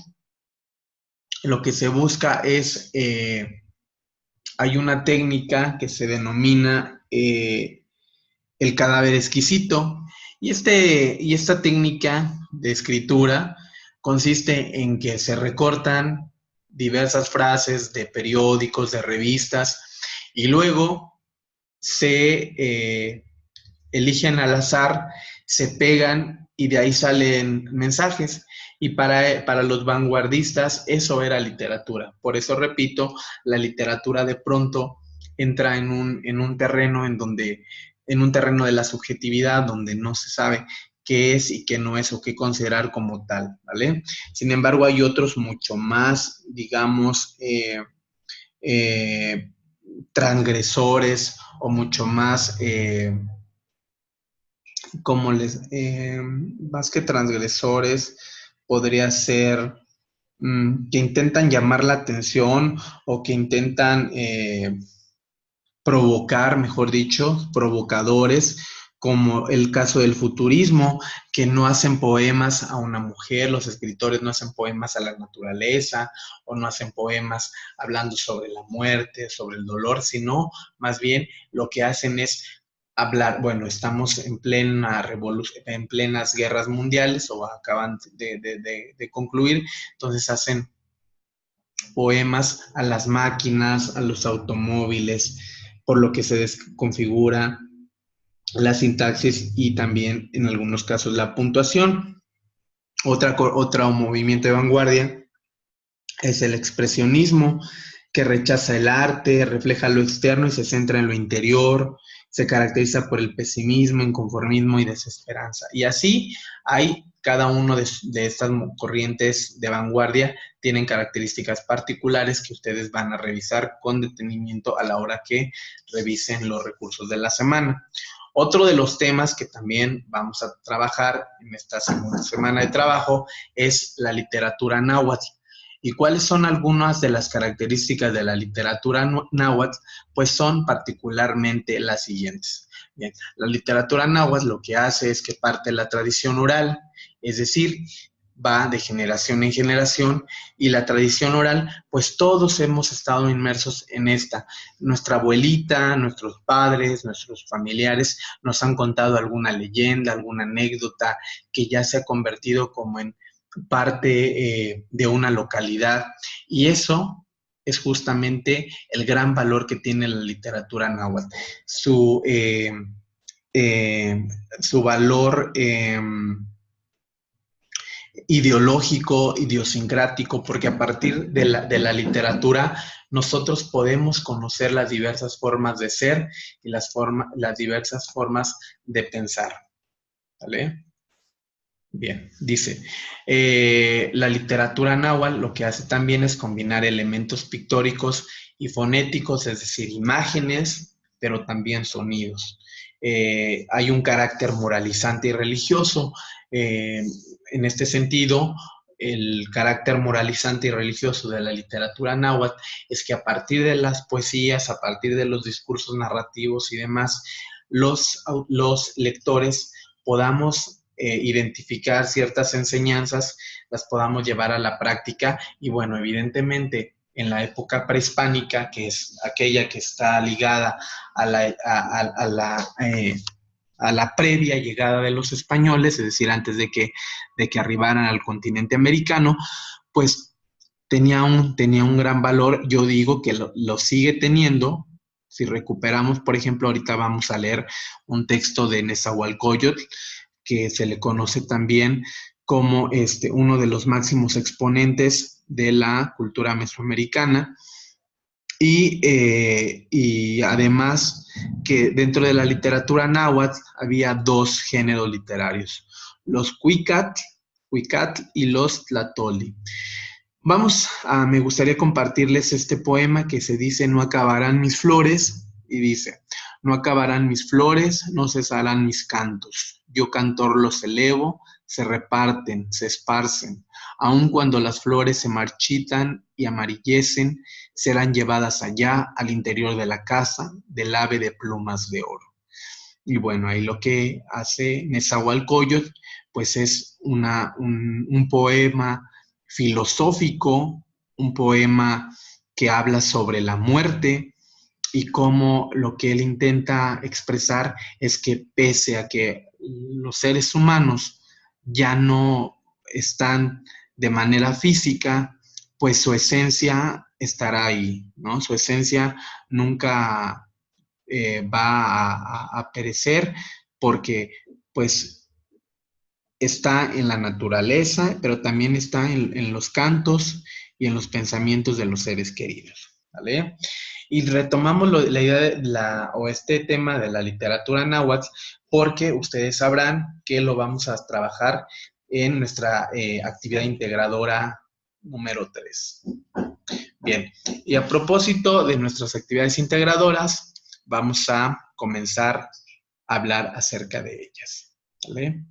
S1: lo que se busca es, hay una técnica que se denomina el cadáver exquisito, y esta técnica de escritura consiste en que se recortan diversas frases de periódicos, de revistas, y luego se eligen al azar, se pegan y de ahí salen mensajes. Y para los vanguardistas eso era literatura. Por eso, repito, la literatura de pronto entra en un terreno en un terreno de la subjetividad donde no se sabe qué es y qué no es o qué considerar como tal, ¿vale? Sin embargo, hay otros mucho más, digamos, transgresores o mucho más, más que transgresores, podría ser que intentan llamar la atención o que intentan provocar, mejor dicho, provocadores, como el caso del futurismo, que no hacen poemas a una mujer, los escritores no hacen poemas a la naturaleza, o no hacen poemas hablando sobre la muerte, sobre el dolor, sino más bien lo que hacen es hablar, bueno, estamos en plena revolución, en plenas guerras mundiales, o acaban de concluir, entonces hacen poemas a las máquinas, a los automóviles, por lo que se desconfigura la sintaxis y también en algunos casos la puntuación. Otro movimiento de vanguardia es el expresionismo, que rechaza el arte, refleja lo externo y se centra en lo interior, se caracteriza por el pesimismo, inconformismo y desesperanza. Y así hay cada uno de estas corrientes de vanguardia tienen características particulares que ustedes van a revisar con detenimiento a la hora que revisen los recursos de la semana. Otro de los temas que también vamos a trabajar en esta segunda semana de trabajo es la literatura náhuatl. ¿Y cuáles son algunas de las características de la literatura náhuatl? Pues son particularmente las siguientes. Bien, la literatura náhuatl lo que hace es que parte de la tradición oral, es decir, va de generación en generación, y la tradición oral, pues todos hemos estado inmersos en esta. Nuestra abuelita, nuestros padres, nuestros familiares nos han contado alguna leyenda, alguna anécdota que ya se ha convertido como en parte de una localidad, y eso es justamente el gran valor que tiene la literatura náhuatl, su valor ideológico, idiosincrático, porque a partir de la literatura nosotros podemos conocer las diversas formas de ser y las diversas formas de pensar, ¿vale? Bien, dice, la literatura náhuatl lo que hace también es combinar elementos pictóricos y fonéticos, es decir, imágenes, pero también sonidos. Hay un carácter moralizante y religioso. En este sentido, el carácter moralizante y religioso de la literatura náhuatl es que a partir de las poesías, a partir de los discursos narrativos y demás, los lectores podamos identificar ciertas enseñanzas, las podamos llevar a la práctica y, bueno, evidentemente en la época prehispánica, que es aquella que está ligada a la previa llegada de los españoles, es decir, antes de que arribaran al continente americano, pues tenía un gran valor. Yo digo que lo sigue teniendo. Si recuperamos, por ejemplo, ahorita vamos a leer un texto de Nezahualcóyotl, que se le conoce también como uno de los máximos exponentes de la cultura mesoamericana. Y además que dentro de la literatura náhuatl había dos géneros literarios, los Cuicatl y los Tlatoli. Me gustaría compartirles este poema que se dice: no acabarán mis flores, y dice: no acabarán mis flores, no cesarán mis cantos. Yo cantor los elevo, se reparten, se esparcen. Aun cuando las flores se marchitan y amarillecen, serán llevadas allá, al interior de la casa, del ave de plumas de oro. Y bueno, ahí lo que hace Nezahualcóyotl, pues es un poema filosófico, un poema que habla sobre la muerte, y cómo lo que él intenta expresar es que pese a que los seres humanos ya no están de manera física, pues su esencia estará ahí, ¿no? Su esencia nunca va a perecer, porque pues está en la naturaleza, pero también está en los cantos y en los pensamientos de los seres queridos, ¿vale? Y retomamos la idea o este tema de la literatura náhuatl, porque ustedes sabrán que lo vamos a trabajar en nuestra actividad integradora número 3. Bien, y a propósito de nuestras actividades integradoras, vamos a comenzar a hablar acerca de ellas, ¿vale?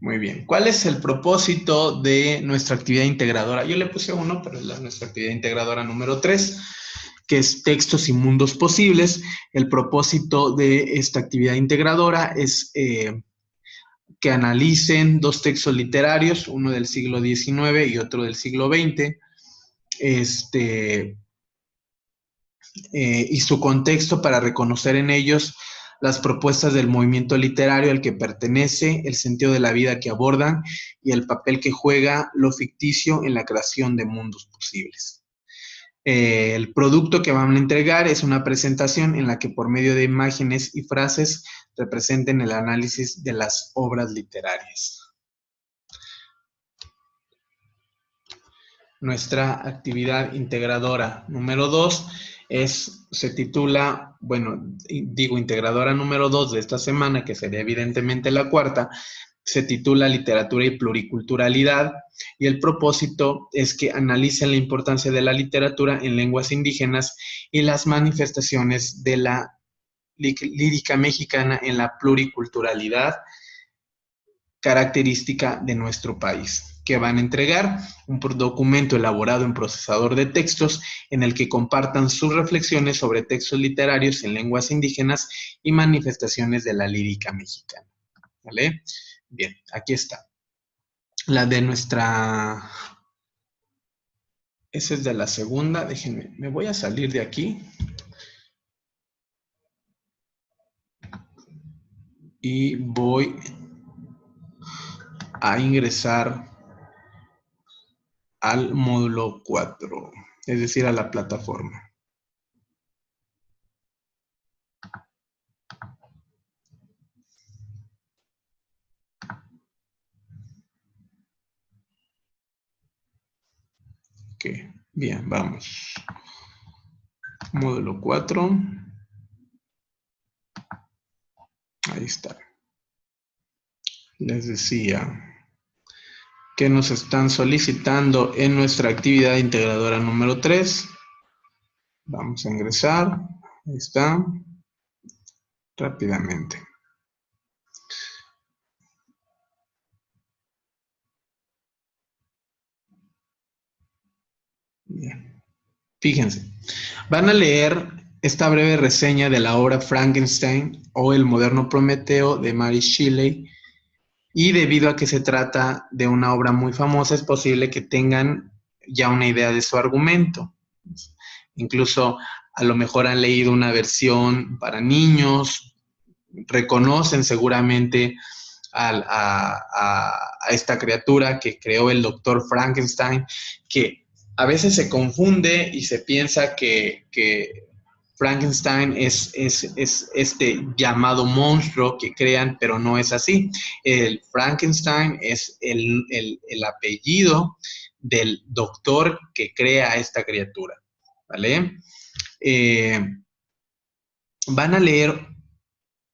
S1: Muy bien. ¿Cuál es el propósito de nuestra actividad integradora? Yo le puse uno, pero es nuestra actividad integradora número 3, que es textos y mundos posibles. El propósito de esta actividad integradora es que analicen dos textos literarios, uno del siglo XIX y otro del siglo XX, y su contexto para reconocer en ellos las propuestas del movimiento literario al que pertenece, el sentido de la vida que abordan y el papel que juega lo ficticio en la creación de mundos posibles. El producto que van a entregar es una presentación en la que por medio de imágenes y frases representen el análisis de las obras literarias. Nuestra actividad integradora número 2 se titula, integradora número 2 de esta semana, que sería evidentemente la cuarta, se titula Literatura y Pluriculturalidad, y el propósito es que analicen la importancia de la literatura en lenguas indígenas y las manifestaciones de la lírica mexicana en la pluriculturalidad característica de nuestro país, que van a entregar un documento elaborado en procesador de textos en el que compartan sus reflexiones sobre textos literarios en lenguas indígenas y manifestaciones de la lírica mexicana. ¿Vale? Bien, aquí está. La de nuestra... Esa es de la segunda. Déjenme, me voy a salir de aquí. Y voy a ingresar al módulo 4, es decir, a la plataforma. Ok, bien, vamos. Módulo 4. Ahí está. Les decía que nos están solicitando en nuestra actividad integradora número 3. Vamos a ingresar. Ahí está. Rápidamente. Bien. Fíjense, van a leer esta breve reseña de la obra Frankenstein o El moderno Prometeo de Mary Shelley, y debido a que se trata de una obra muy famosa, es posible que tengan ya una idea de su argumento. Incluso a lo mejor han leído una versión para niños, reconocen seguramente a esta criatura que creó el doctor Frankenstein, que a veces se confunde y se piensa que Frankenstein es este llamado monstruo que crean, pero no es así. El Frankenstein es el apellido del doctor que crea esta criatura, ¿vale? Van a leer,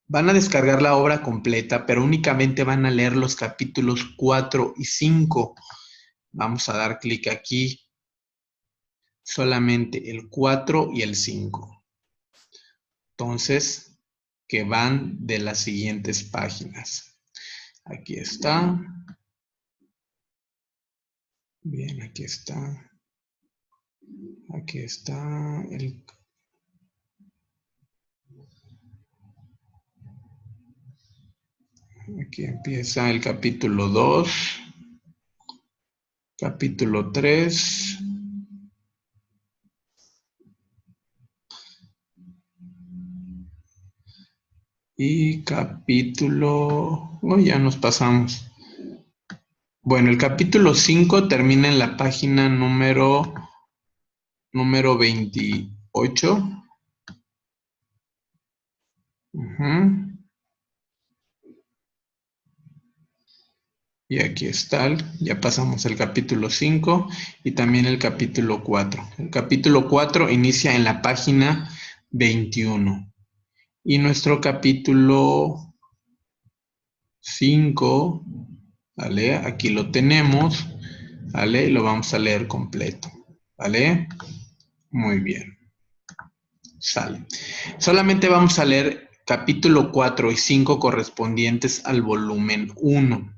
S1: van a descargar la obra completa, pero únicamente van a leer los capítulos 4 y 5. Vamos a dar clic aquí, solamente el 4 y el 5. Entonces, que van de las siguientes páginas. Aquí está. Bien, aquí está. Aquí está el... Aquí empieza el capítulo 2, capítulo 3, y capítulo... Oh, ya nos pasamos. Bueno, el capítulo 5 termina en la página número 28. Y aquí está, ya pasamos el capítulo 5 y también el capítulo 4. El capítulo 4 inicia en la página 21. Y nuestro capítulo 5, ¿vale? Aquí lo tenemos, ¿vale? Lo vamos a leer completo, ¿vale? Muy bien. Sale. Solamente vamos a leer capítulo 4 y 5 correspondientes al volumen 1.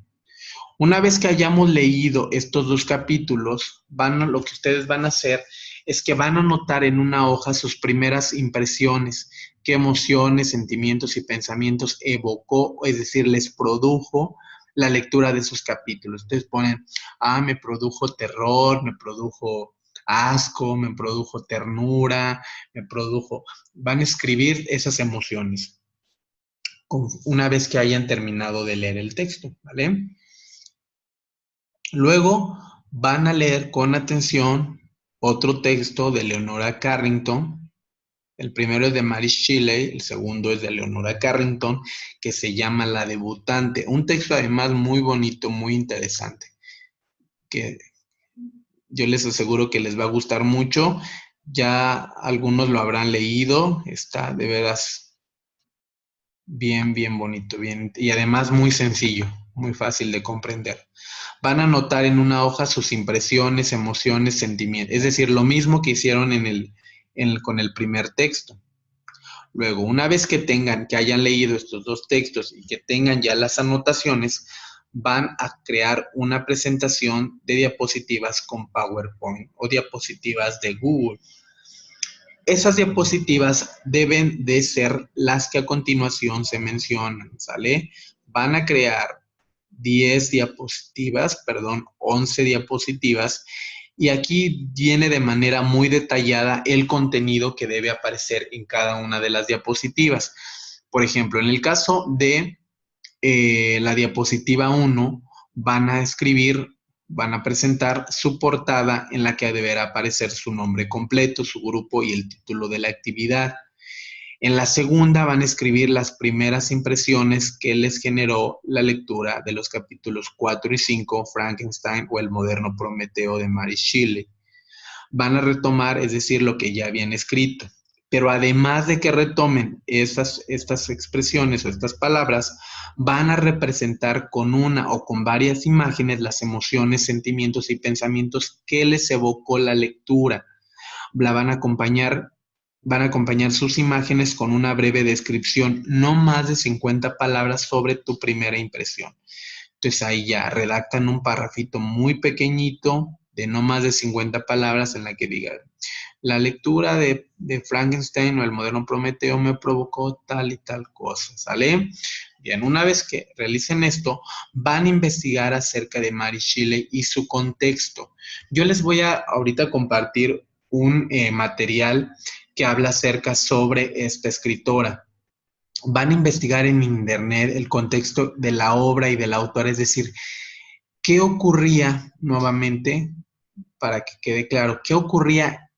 S1: Una vez que hayamos leído estos dos capítulos, lo que ustedes van a hacer es que van a anotar en una hoja sus primeras impresiones, qué emociones, sentimientos y pensamientos evocó, es decir, les produjo la lectura de esos capítulos. Ustedes ponen, me produjo terror, me produjo asco, me produjo ternura, van a escribir esas emociones una vez que hayan terminado de leer el texto, ¿vale? Luego van a leer con atención otro texto de Leonora Carrington. El primero es de Mary Shelley, el segundo es de Leonora Carrington, que se llama La debutante. Un texto además muy bonito, muy interesante, que yo les aseguro que les va a gustar mucho. Ya algunos lo habrán leído, está de veras bien, bien bonito, bien, y además muy sencillo, muy fácil de comprender. Van a anotar en una hoja sus impresiones, emociones, sentimientos, es decir, lo mismo que hicieron con el primer texto. Luego, una vez que hayan leído estos dos textos y que tengan ya las anotaciones, van a crear una presentación de diapositivas con PowerPoint o diapositivas de Google. Esas diapositivas deben de ser las que a continuación se mencionan, ¿sale? Van a crear 11 diapositivas, y aquí viene de manera muy detallada el contenido que debe aparecer en cada una de las diapositivas. Por ejemplo, en el caso de la diapositiva 1, van a presentar su portada en la que deberá aparecer su nombre completo, su grupo y el título de la actividad. En la segunda van a escribir las primeras impresiones que les generó la lectura de los capítulos 4 y 5, Frankenstein o El moderno Prometeo de Mary Shelley. Van a retomar, es decir, lo que ya habían escrito. Pero además de que retomen estas expresiones o estas palabras, van a representar con una o con varias imágenes las emociones, sentimientos y pensamientos que les evocó la lectura. Van a acompañar sus imágenes con una breve descripción, no más de 50 palabras sobre tu primera impresión. Entonces ahí ya redactan un parrafito muy pequeñito, de no más de 50 palabras en la que diga, la lectura de Frankenstein o el moderno Prometeo me provocó tal y tal cosa, ¿sale? Bien, una vez que realicen esto, van a investigar acerca de Mary Shelley y su contexto. Yo les voy a ahorita compartir un material que habla acerca sobre esta escritora. Van a investigar en internet el contexto de la obra y del autor, es decir, qué ocurría nuevamente, para que quede claro, qué ocurría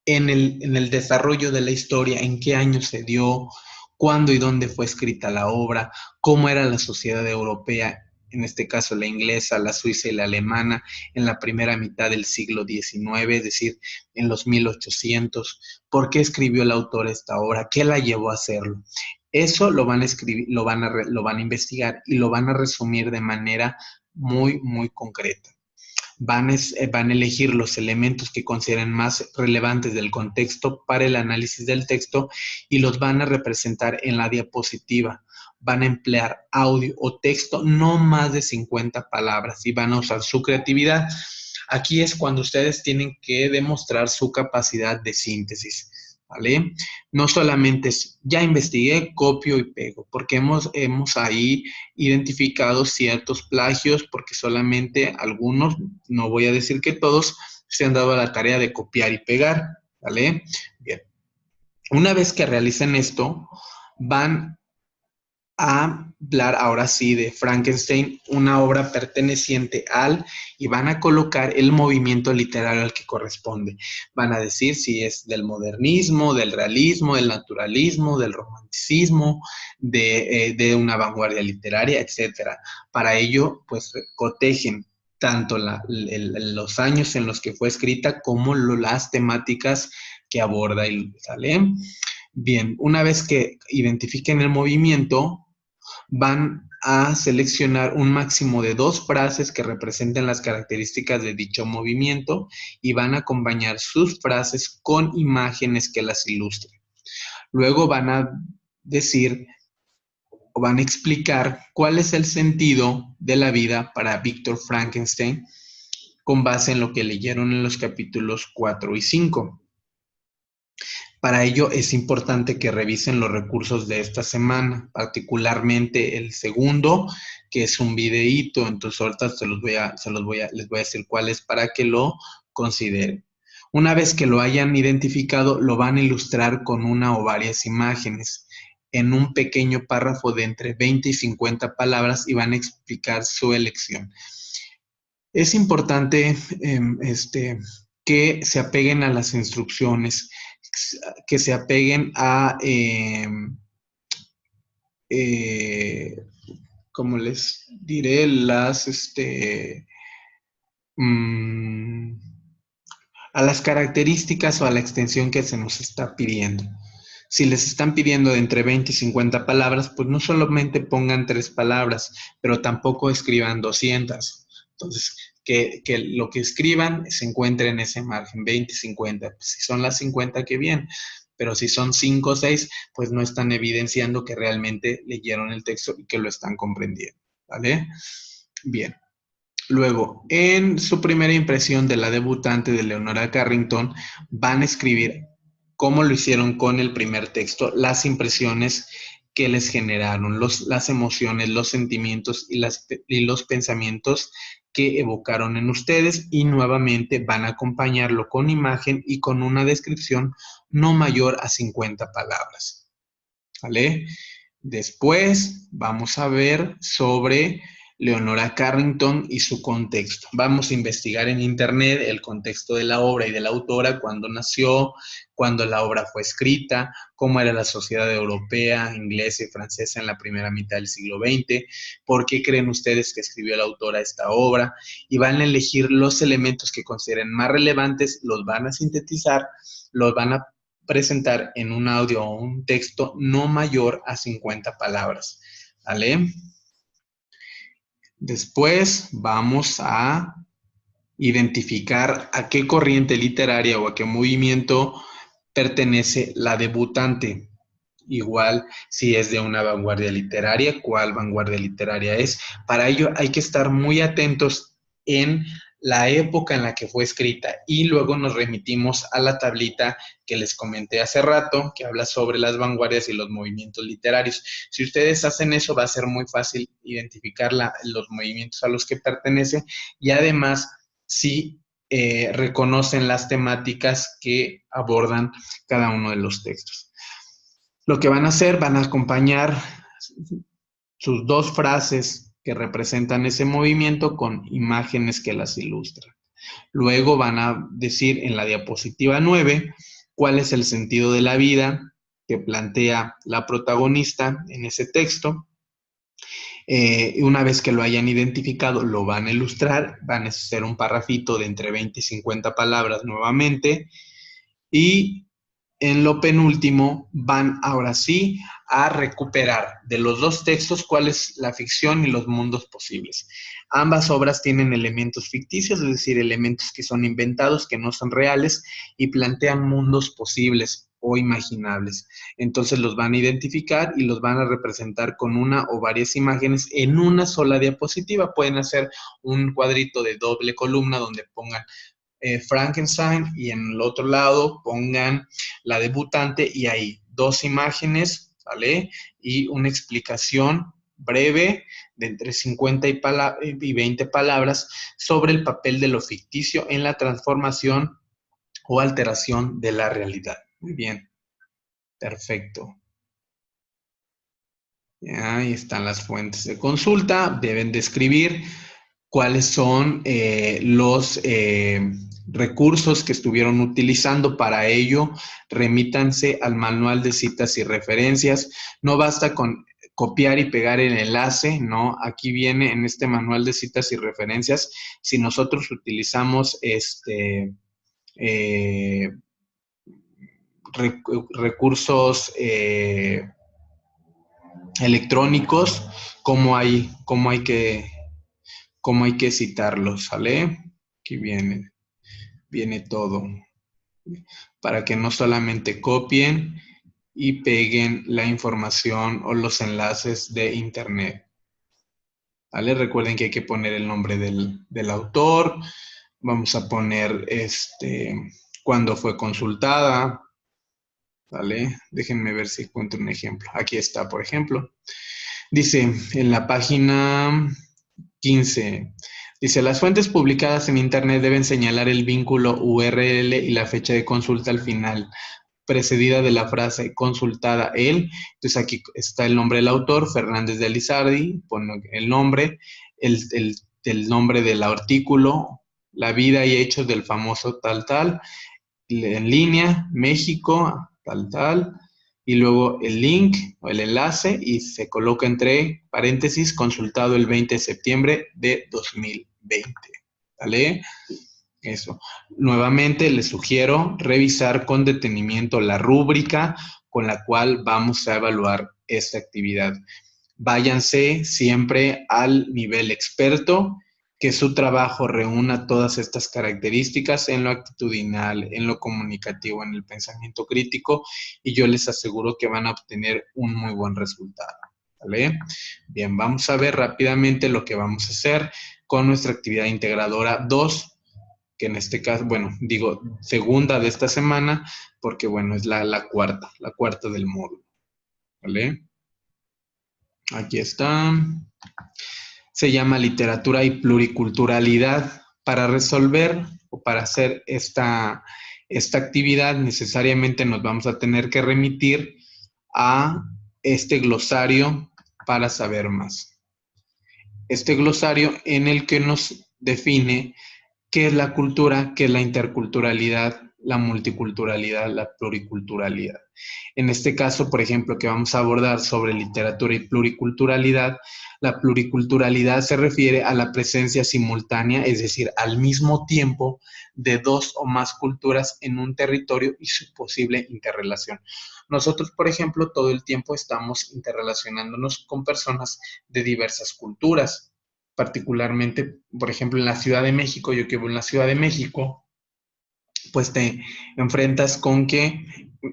S1: en el desarrollo de la historia, en qué año se dio, cuándo y dónde fue escrita la obra, cómo era la sociedad europea, en este caso la inglesa, la suiza y la alemana, en la primera mitad del siglo XIX, es decir, en los 1800, por qué escribió el autor esta obra, qué la llevó a hacerlo. Eso lo van a escribir, lo van a investigar y lo van a resumir de manera muy, muy concreta. Van a elegir los elementos que consideren más relevantes del contexto para el análisis del texto y los van a representar en la diapositiva. Van a emplear audio o texto no más de 50 palabras y van a usar su creatividad. Aquí es cuando ustedes tienen que demostrar su capacidad de síntesis, ¿vale? No solamente es, ya investigué, copio y pego, porque hemos ahí identificado ciertos plagios, porque solamente algunos, no voy a decir que todos, se han dado a la tarea de copiar y pegar, ¿vale? Bien. Una vez que realicen esto, van a hablar ahora sí de Frankenstein, una obra perteneciente al, y van a colocar el movimiento literario al que corresponde. Van a decir si es del modernismo, del realismo, del naturalismo, del romanticismo, de una vanguardia literaria, etc. Para ello, pues, cotejen tanto los años en los que fue escrita como las temáticas que aborda, ¿sale? Bien, una vez que identifiquen el movimiento, van a seleccionar un máximo de 2 frases que representen las características de dicho movimiento y van a acompañar sus frases con imágenes que las ilustren. Luego van a decir o van a explicar cuál es el sentido de la vida para Víctor Frankenstein con base en lo que leyeron en los capítulos 4 y 5. Para ello es importante que revisen los recursos de esta semana, particularmente el segundo, que es un videíto. Entonces ahorita les voy a decir cuál es para que lo consideren. Una vez que lo hayan identificado, lo van a ilustrar con una o varias imágenes en un pequeño párrafo de entre 20 y 50 palabras y van a explicar su elección. Es importante que se apeguen a las instrucciones, que se apeguen a, como les diré, a las características o a la extensión que se nos está pidiendo. Si les están pidiendo de entre 20 y 50 palabras, pues no solamente pongan 3 palabras, pero tampoco escriban 200. Entonces, que lo que escriban se encuentre en ese margen, 20 y 50. Pues si son las 50, qué bien. Pero si son 5 o 6, pues no están evidenciando que realmente leyeron el texto y que lo están comprendiendo, ¿vale? Bien. Luego, en su primera impresión de la debutante de Leonora Carrington, van a escribir cómo lo hicieron con el primer texto, las impresiones que les generaron, las emociones, los sentimientos y los pensamientos que evocaron en ustedes, y nuevamente van a acompañarlo con imagen y con una descripción no mayor a 50 palabras, ¿vale? Después vamos a ver sobre Leonora Carrington y su contexto. Vamos a investigar en internet el contexto de la obra y de la autora, cuándo nació, cuándo la obra fue escrita, cómo era la sociedad europea, inglesa y francesa en la primera mitad del siglo XX, por qué creen ustedes que escribió la autora esta obra, y van a elegir los elementos que consideren más relevantes, los van a sintetizar, los van a presentar en un audio o un texto no mayor a 50 palabras, ¿vale? Después vamos a identificar a qué corriente literaria o a qué movimiento pertenece la debutante. Igual, si es de una vanguardia literaria, ¿cuál vanguardia literaria es? Para ello hay que estar muy atentos en la época en la que fue escrita y luego nos remitimos a la tablita que les comenté hace rato, que habla sobre las vanguardias y los movimientos literarios. Si ustedes hacen eso, va a ser muy fácil identificar los movimientos a los que pertenece y además, si reconocen las temáticas que abordan cada uno de los textos. Lo que van a hacer, van a acompañar sus dos frases que representan ese movimiento con imágenes que las ilustran. Luego van a decir en la diapositiva 9 cuál es el sentido de la vida que plantea la protagonista en ese texto. Una vez que lo hayan identificado, lo van a ilustrar, van a hacer un parrafito de entre 20 y 50 palabras nuevamente, y en lo penúltimo van ahora sí a recuperar de los dos textos cuál es la ficción y los mundos posibles. Ambas obras tienen elementos ficticios, es decir, elementos que son inventados, que no son reales, y plantean mundos posibles o imaginables. Entonces los van a identificar y los van a representar con una o varias imágenes en una sola diapositiva. Pueden hacer un cuadrito de doble columna donde pongan Frankenstein y en el otro lado pongan la debutante y ahí dos imágenes, ¿vale? Y una explicación breve de entre 50 y 20 palabras sobre el papel de lo ficticio en la transformación o alteración de la realidad. Muy bien, perfecto. Ahí están las fuentes de consulta. Deben de escribir cuáles son los recursos que estuvieron utilizando para ello. Remítanse al manual de citas y referencias. No basta con copiar y pegar el enlace, ¿no? Aquí viene en este manual de citas y referencias. Si nosotros utilizamos recursos electrónicos, cómo hay que citarlos, ¿sale? Aquí viene todo, para que no solamente copien y peguen la información o los enlaces de internet, ¿vale? Recuerden que hay que poner el nombre del autor, vamos a poner cuándo fue consultada, ¿vale? Déjenme ver si encuentro un ejemplo. Aquí está, por ejemplo. Dice en la página 15, dice, las fuentes publicadas en Internet deben señalar el vínculo URL y la fecha de consulta al final, precedida de la frase consultada él. Entonces aquí está el nombre del autor, Fernández de Lizardi, pone el nombre, el nombre del artículo, la vida y hechos del famoso tal, en línea, México, tal, y luego el link o el enlace y se coloca entre paréntesis, consultado el 20 de septiembre de 2020, ¿vale? Eso. Nuevamente les sugiero revisar con detenimiento la rúbrica con la cual vamos a evaluar esta actividad. Váyanse siempre al nivel experto, que su trabajo reúna todas estas características en lo actitudinal, en lo comunicativo, en el pensamiento crítico, y yo les aseguro que van a obtener un muy buen resultado, ¿vale? Bien, vamos a ver rápidamente lo que vamos a hacer con nuestra actividad integradora 2, que en este caso, bueno, digo segunda de esta semana, porque bueno, es la cuarta del módulo, ¿vale? Aquí está. Se llama literatura y pluriculturalidad. Para resolver o para hacer esta actividad necesariamente nos vamos a tener que remitir a este glosario para saber más. Este glosario en el que nos define qué es la cultura, qué es la interculturalidad, la multiculturalidad, la pluriculturalidad. En este caso, por ejemplo, que vamos a abordar sobre literatura y pluriculturalidad, la pluriculturalidad se refiere a la presencia simultánea, es decir, al mismo tiempo, de dos o más culturas en un territorio y su posible interrelación. Nosotros, por ejemplo, todo el tiempo estamos interrelacionándonos con personas de diversas culturas. Particularmente, por ejemplo, en la Ciudad de México, yo que vivo en la Ciudad de México, pues te enfrentas con que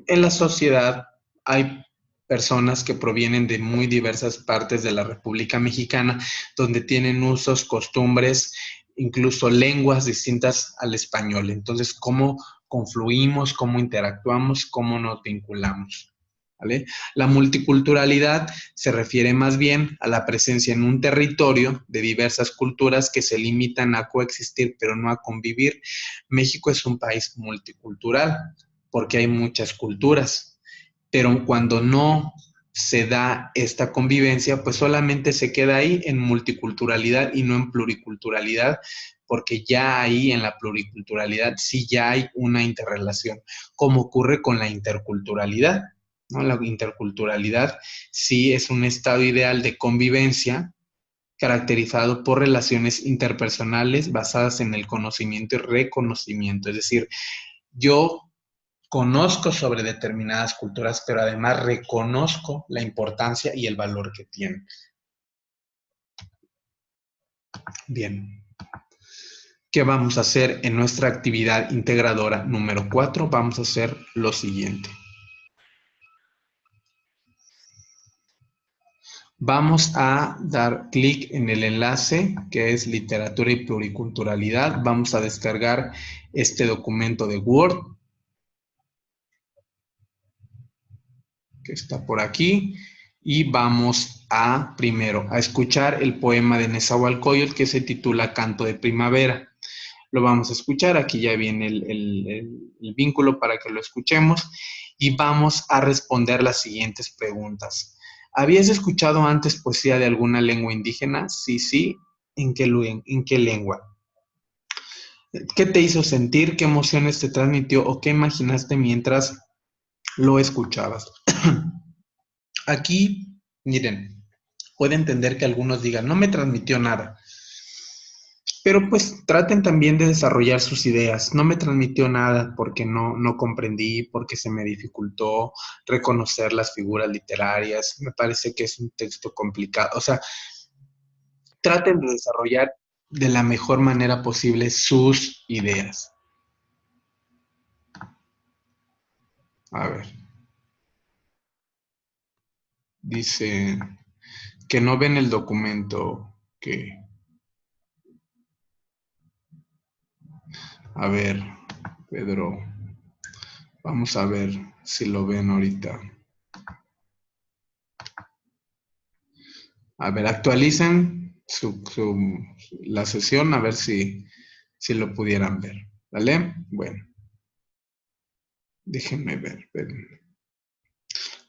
S1: en la sociedad hay personas que provienen de muy diversas partes de la República Mexicana, donde tienen usos, costumbres incluso lenguas distintas al español. Entonces, cómo confluimos, cómo interactuamos, cómo nos vinculamos, ¿vale? La multiculturalidad se refiere más bien a la presencia en un territorio de diversas culturas que se limitan a coexistir, pero no a convivir. México es un país multicultural porque hay muchas culturas, pero cuando no se da esta convivencia, pues solamente se queda ahí en multiculturalidad y no en pluriculturalidad, porque ya ahí en la pluriculturalidad sí ya hay una interrelación, como ocurre con la interculturalidad, ¿no? La interculturalidad sí es un estado ideal de convivencia caracterizado por relaciones interpersonales basadas en el conocimiento y reconocimiento, es decir, yo conozco sobre determinadas culturas, pero además reconozco la importancia y el valor que tienen. Bien. ¿Qué vamos a hacer en nuestra actividad integradora número 4? Vamos a hacer lo siguiente. Vamos a dar clic en el enlace que es Literatura y Pluriculturalidad. Vamos a descargar este documento de Word que está por aquí y vamos a, primero, a escuchar el poema de Nezahualcóyotl que se titula Canto de Primavera. Lo vamos a escuchar, aquí ya viene el vínculo para que lo escuchemos y vamos a responder las siguientes preguntas. ¿Habías escuchado antes poesía de alguna lengua indígena? Sí, sí. ¿En qué lengua? ¿Qué te hizo sentir? ¿Qué emociones te transmitió o qué imaginaste mientras lo escuchabas? Aquí, miren, puede entender que algunos digan, no me transmitió nada. Pero pues traten también de desarrollar sus ideas. No me transmitió nada porque no comprendí, porque se me dificultó reconocer las figuras literarias. Me parece que es un texto complicado. O sea, traten de desarrollar de la mejor manera posible sus ideas. A ver. Dice que no ven el documento que... A ver, Pedro, vamos a ver si lo ven ahorita. A ver, actualicen la sesión a ver si lo pudieran ver. ¿Vale? Bueno. Déjenme ver.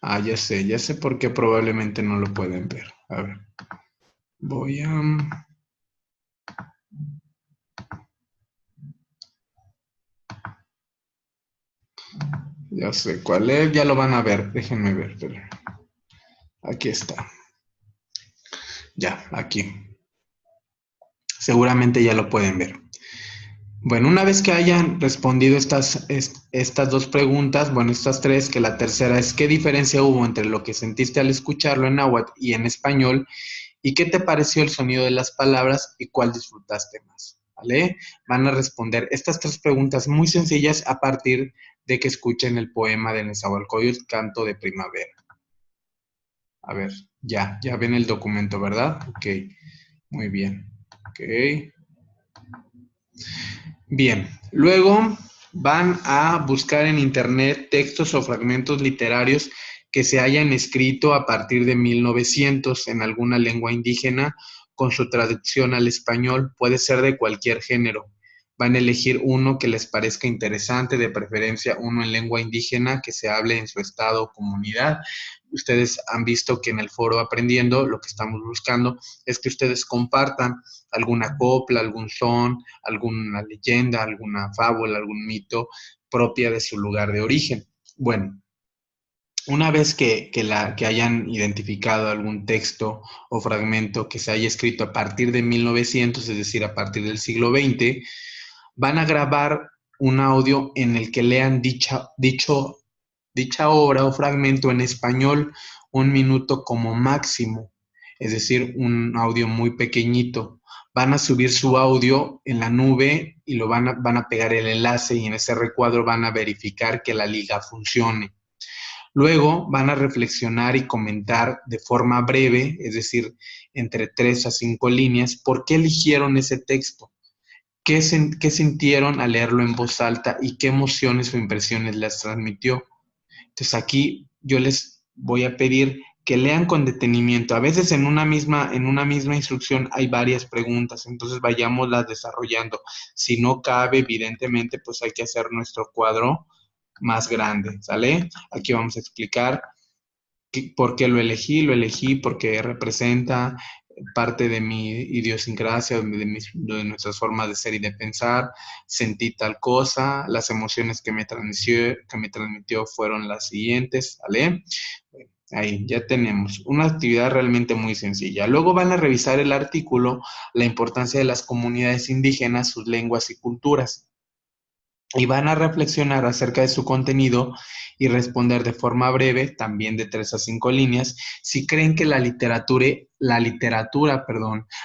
S1: Ah, ya sé por qué probablemente no lo pueden ver. A ver. Voy a... Ya sé cuál es, ya lo van a ver. Déjenme ver. Aquí está. Ya, aquí. Seguramente ya lo pueden ver. Bueno, una vez que hayan respondido estas dos preguntas, bueno, estas tres, que la tercera es ¿qué diferencia hubo entre lo que sentiste al escucharlo en náhuatl y en español? ¿Y qué te pareció el sonido de las palabras y cuál disfrutaste más? ¿Vale? Van a responder estas tres preguntas muy sencillas a partir de que escuchen el poema de Nezahualcóyotl, Canto de Primavera. A ver, ya ven el documento, ¿verdad? Ok, muy bien. Ok. Bien, luego van a buscar en internet textos o fragmentos literarios que se hayan escrito a partir de 1900 en alguna lengua indígena con su traducción al español. Puede ser de cualquier género. Van a elegir uno que les parezca interesante, de preferencia uno en lengua indígena que se hable en su estado o comunidad. Ustedes han visto que en el foro Aprendiendo lo que estamos buscando es que ustedes compartan alguna copla, algún son, alguna leyenda, alguna fábula, algún mito propia de su lugar de origen. Bueno, una vez que hayan identificado algún texto o fragmento que se haya escrito a partir de 1900, es decir, a partir del siglo XX, van a grabar un audio en el que lean dicha obra o fragmento en español 1 minuto como máximo, es decir, un audio muy pequeñito. Van a subir su audio en la nube y lo van a pegar el enlace y en ese recuadro van a verificar que la liga funcione. Luego van a reflexionar y comentar de forma breve, es decir, entre 3 a 5 líneas, por qué eligieron ese texto. qué sintieron al leerlo en voz alta y qué emociones o impresiones les transmitió. Entonces aquí yo les voy a pedir que lean con detenimiento. A veces en una misma instrucción hay varias preguntas, entonces vayámoslas desarrollando. Si no cabe, evidentemente, pues hay que hacer nuestro cuadro más grande, ¿sale? Aquí vamos a explicar por qué lo elegí porque representa parte de mi idiosincrasia, de nuestras formas de ser y de pensar, sentí tal cosa, las emociones que me transmitió fueron las siguientes, ¿vale? Ahí ya tenemos una actividad realmente muy sencilla. Luego van a revisar el artículo, la importancia de las comunidades indígenas, sus lenguas y culturas, y van a reflexionar acerca de su contenido y responder de forma breve, también de 3 a 5 líneas, si creen que la literatura,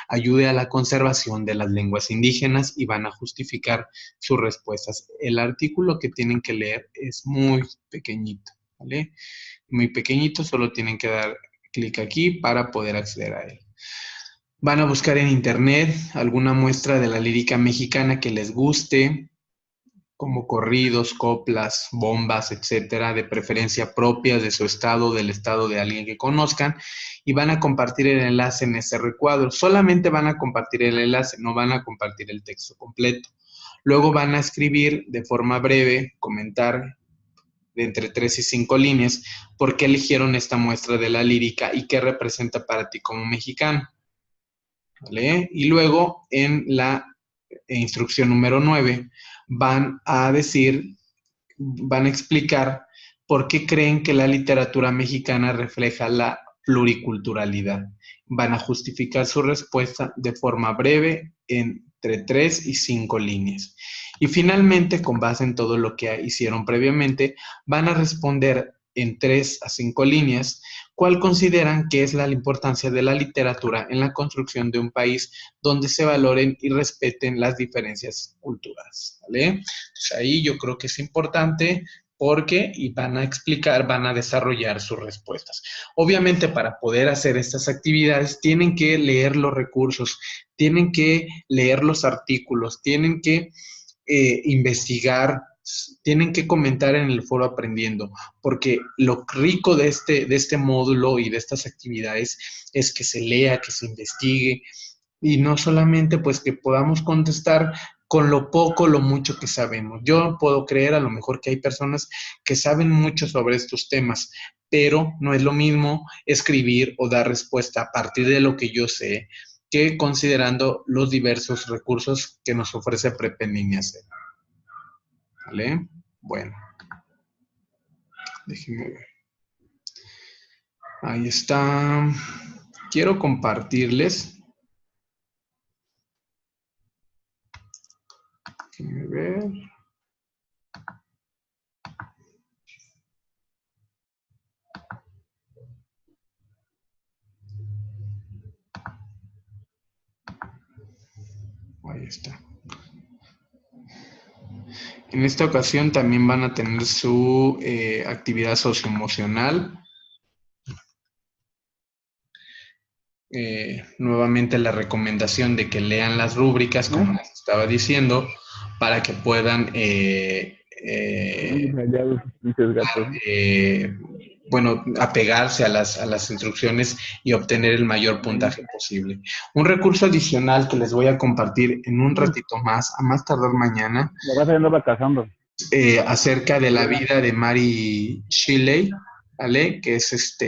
S1: ayude a la conservación de las lenguas indígenas y van a justificar sus respuestas. El artículo que tienen que leer es muy pequeñito, ¿vale? Muy pequeñito, solo tienen que dar clic aquí para poder acceder a él. Van a buscar en internet alguna muestra de la lírica mexicana que les guste, como corridos, coplas, bombas, etcétera, de preferencia propias de su estado, del estado de alguien que conozcan, y van a compartir el enlace en ese recuadro. Solamente van a compartir el enlace, no van a compartir el texto completo. Luego van a escribir de forma breve, comentar de entre 3 y 5 líneas por qué eligieron esta muestra de la lírica y qué representa para ti como mexicano, ¿vale? Y luego en la instrucción número 9 van a explicar por qué creen que la literatura mexicana refleja la pluriculturalidad. Van a justificar su respuesta de forma breve entre 3 y 5 líneas. Y finalmente, con base en todo lo que hicieron previamente, van a responder en 3 a 5 líneas cuál consideran que es la importancia de la literatura en la construcción de un país donde se valoren y respeten las diferencias culturales, ¿vale? Entonces ahí yo creo que es importante porque y van a explicar, van a desarrollar sus respuestas. Obviamente para poder hacer estas actividades tienen que leer los recursos, tienen que leer los artículos, tienen que investigar, tienen que comentar en el foro aprendiendo, porque lo rico de este módulo y de estas actividades es que se lea, que se investigue, y no solamente pues que podamos contestar con lo poco, lo mucho que sabemos. Yo puedo creer a lo mejor que hay personas que saben mucho sobre estos temas, pero no es lo mismo escribir o dar respuesta a partir de lo que yo sé que considerando los diversos recursos que nos ofrece Prep en línea C. ¿Vale? Bueno, déjenme ver. Ahí está. Quiero compartirles. Déjenme ver. Ahí está. En esta ocasión también van a tener su actividad socioemocional. Nuevamente la recomendación de que lean las rúbricas, como les estaba diciendo, para que puedan apegarse a las instrucciones y obtener el mayor puntaje posible. Un recurso adicional que les voy a compartir en un ratito más, a más tardar mañana, acerca de la vida de Mary Shelley, ¿vale? Que es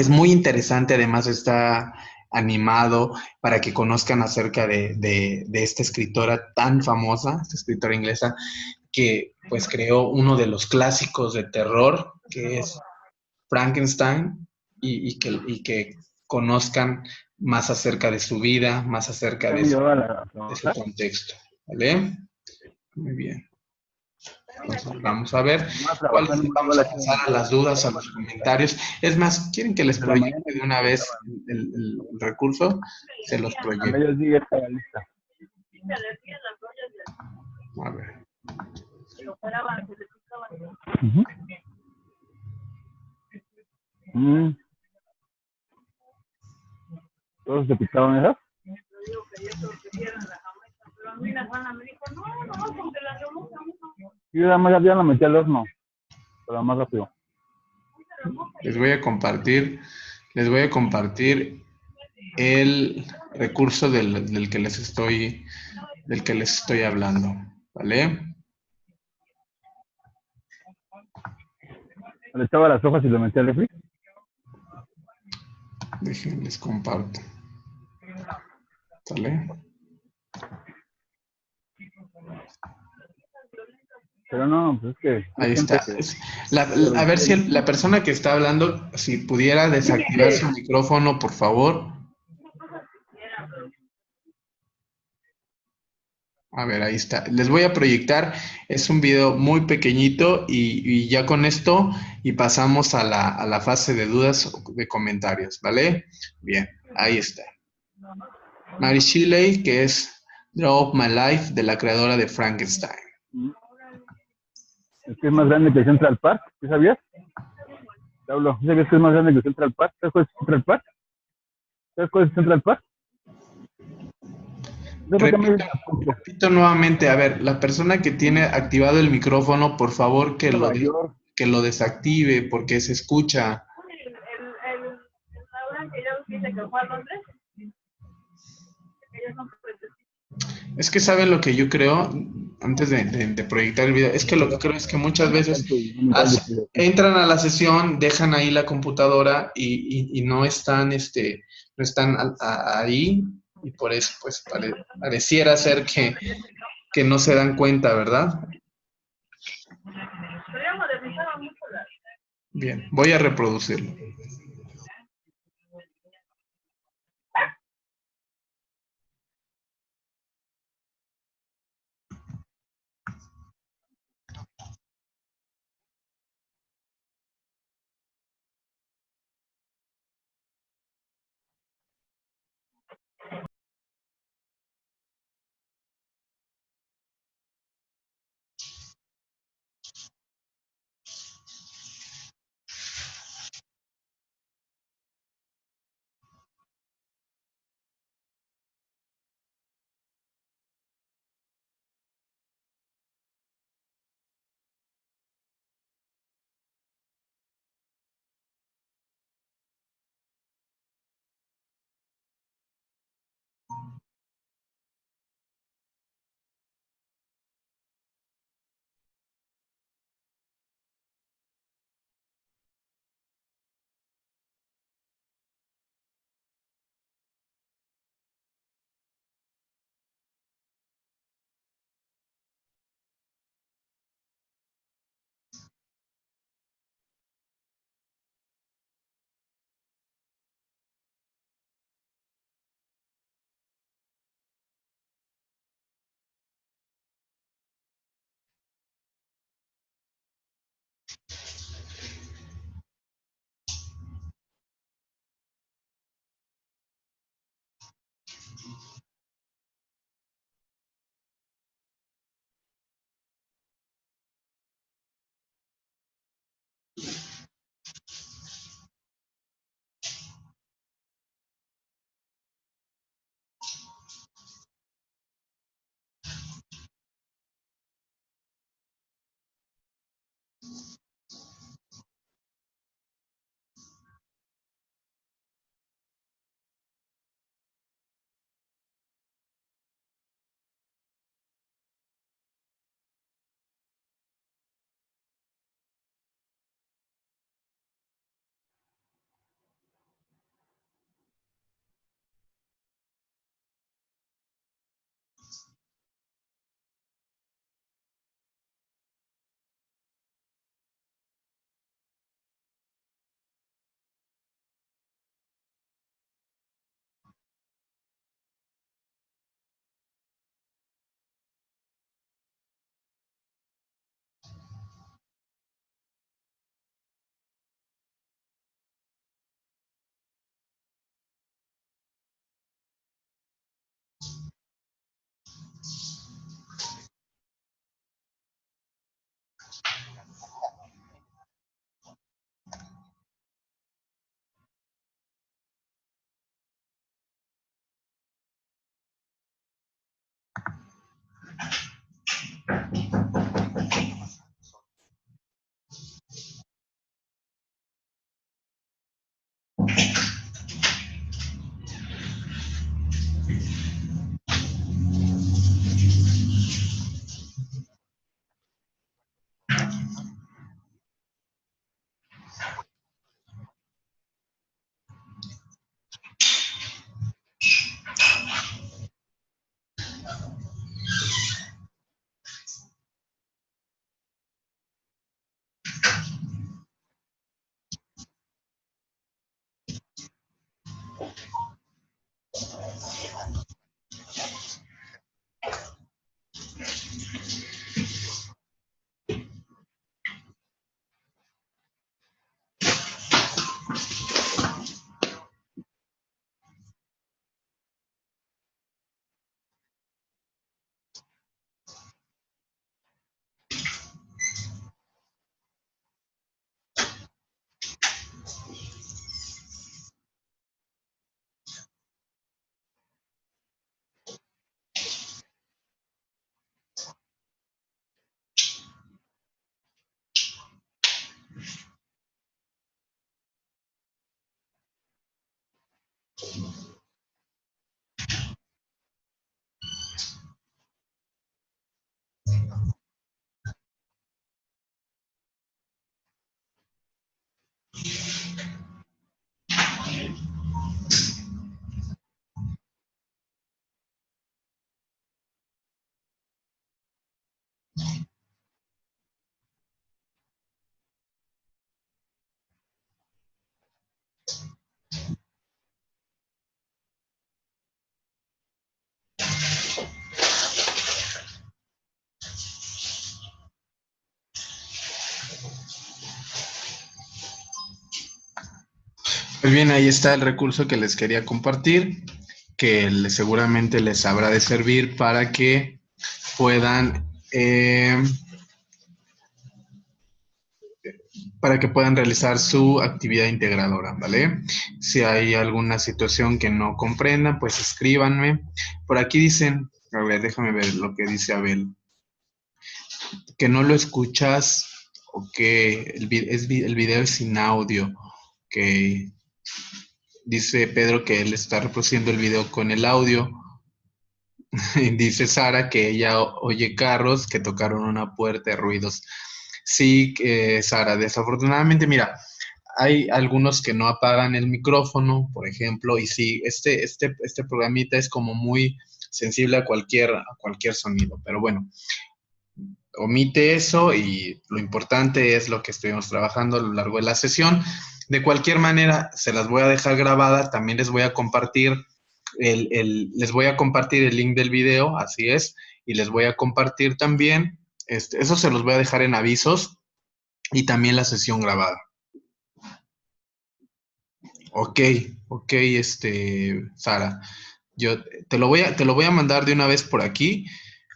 S1: muy interesante, además está animado para que conozcan acerca de esta escritora tan famosa, esta escritora inglesa, que pues creó uno de los clásicos de terror, que es Frankenstein, y que conozcan más acerca de su vida, más acerca de su contexto, ¿vale? Muy bien. Entonces, vamos a ver vamos a pasar a las dudas, a los comentarios. Es más, ¿quieren que les proyecte de una vez el recurso? Se los proyecto. A ver.
S5: ¿Todos se picaban esas? Yo nada más ya lo metí al horno, pero más rápido.
S1: Les voy a compartir el recurso del que les estoy hablando, ¿vale?
S5: Le echaba las hojas y lo metí al refri.
S1: Déjenles comparto. ¿Sale?
S5: Pero no, pues es que...
S1: Ahí está. A ver si la persona que está hablando, si pudiera desactivar su micrófono, por favor. A ver, ahí está. Les voy a proyectar. Es un video muy pequeñito y ya con esto y pasamos a la fase de dudas o de comentarios, ¿vale? Bien, ahí está. Mary Shelley, que es Draw of My Life, de la creadora de Frankenstein.
S5: Es que es más grande que Central Park, ¿sí sabías? Pablo, ¿sí sabías que es más grande que Central Park? ¿Sabes cuál es Central Park? ¿Sabes cuál es Central Park?
S1: Repito nuevamente, a ver, la persona que tiene activado el micrófono, por favor que lo desactive porque se escucha. Es que saben lo que yo creo, antes de proyectar el video, es que lo que creo es que muchas veces entran a la sesión, dejan ahí la computadora y no están, no están ahí y por eso pues pareciera ser que no se dan cuenta, ¿verdad? Bien, voy a reproducirlo. Pues bien, ahí está el recurso que les quería compartir, que seguramente les habrá de servir puedan eh, para que puedan realizar su actividad integradora, ¿vale? Si hay alguna situación que no comprendan, pues escríbanme. Por aquí dicen, a ver, déjame ver lo que dice Abel, que no lo escuchas o que el video es sin audio, que dice Pedro que él está reproduciendo el video con el audio. Dice Sara que ella oye carros que tocaron una puerta, ruidos. Sí, Sara, desafortunadamente, mira, hay algunos que no apagan el micrófono, por ejemplo, y sí, este programita es como muy sensible a cualquier sonido, pero bueno, omite eso y lo importante es lo que estuvimos trabajando a lo largo de la sesión. De cualquier manera, se las voy a dejar grabada, también les voy a compartir les voy a compartir el link del video, así es, y les voy a compartir también, eso se los voy a dejar en avisos, y también la sesión grabada. Ok, Sara, yo te lo voy a mandar de una vez por aquí,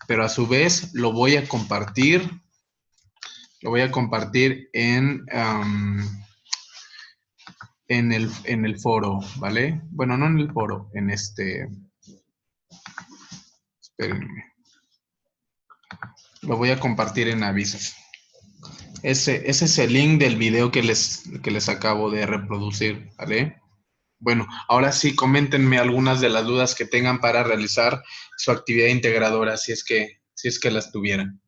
S1: pero a su vez lo voy a compartir en el foro, ¿vale? Bueno, no en el foro, espérenme, lo voy a compartir en avisos. Ese es el link del video que les acabo de reproducir, ¿vale? Bueno, ahora sí, coméntenme algunas de las dudas que tengan para realizar su actividad integradora, si es que las tuvieran.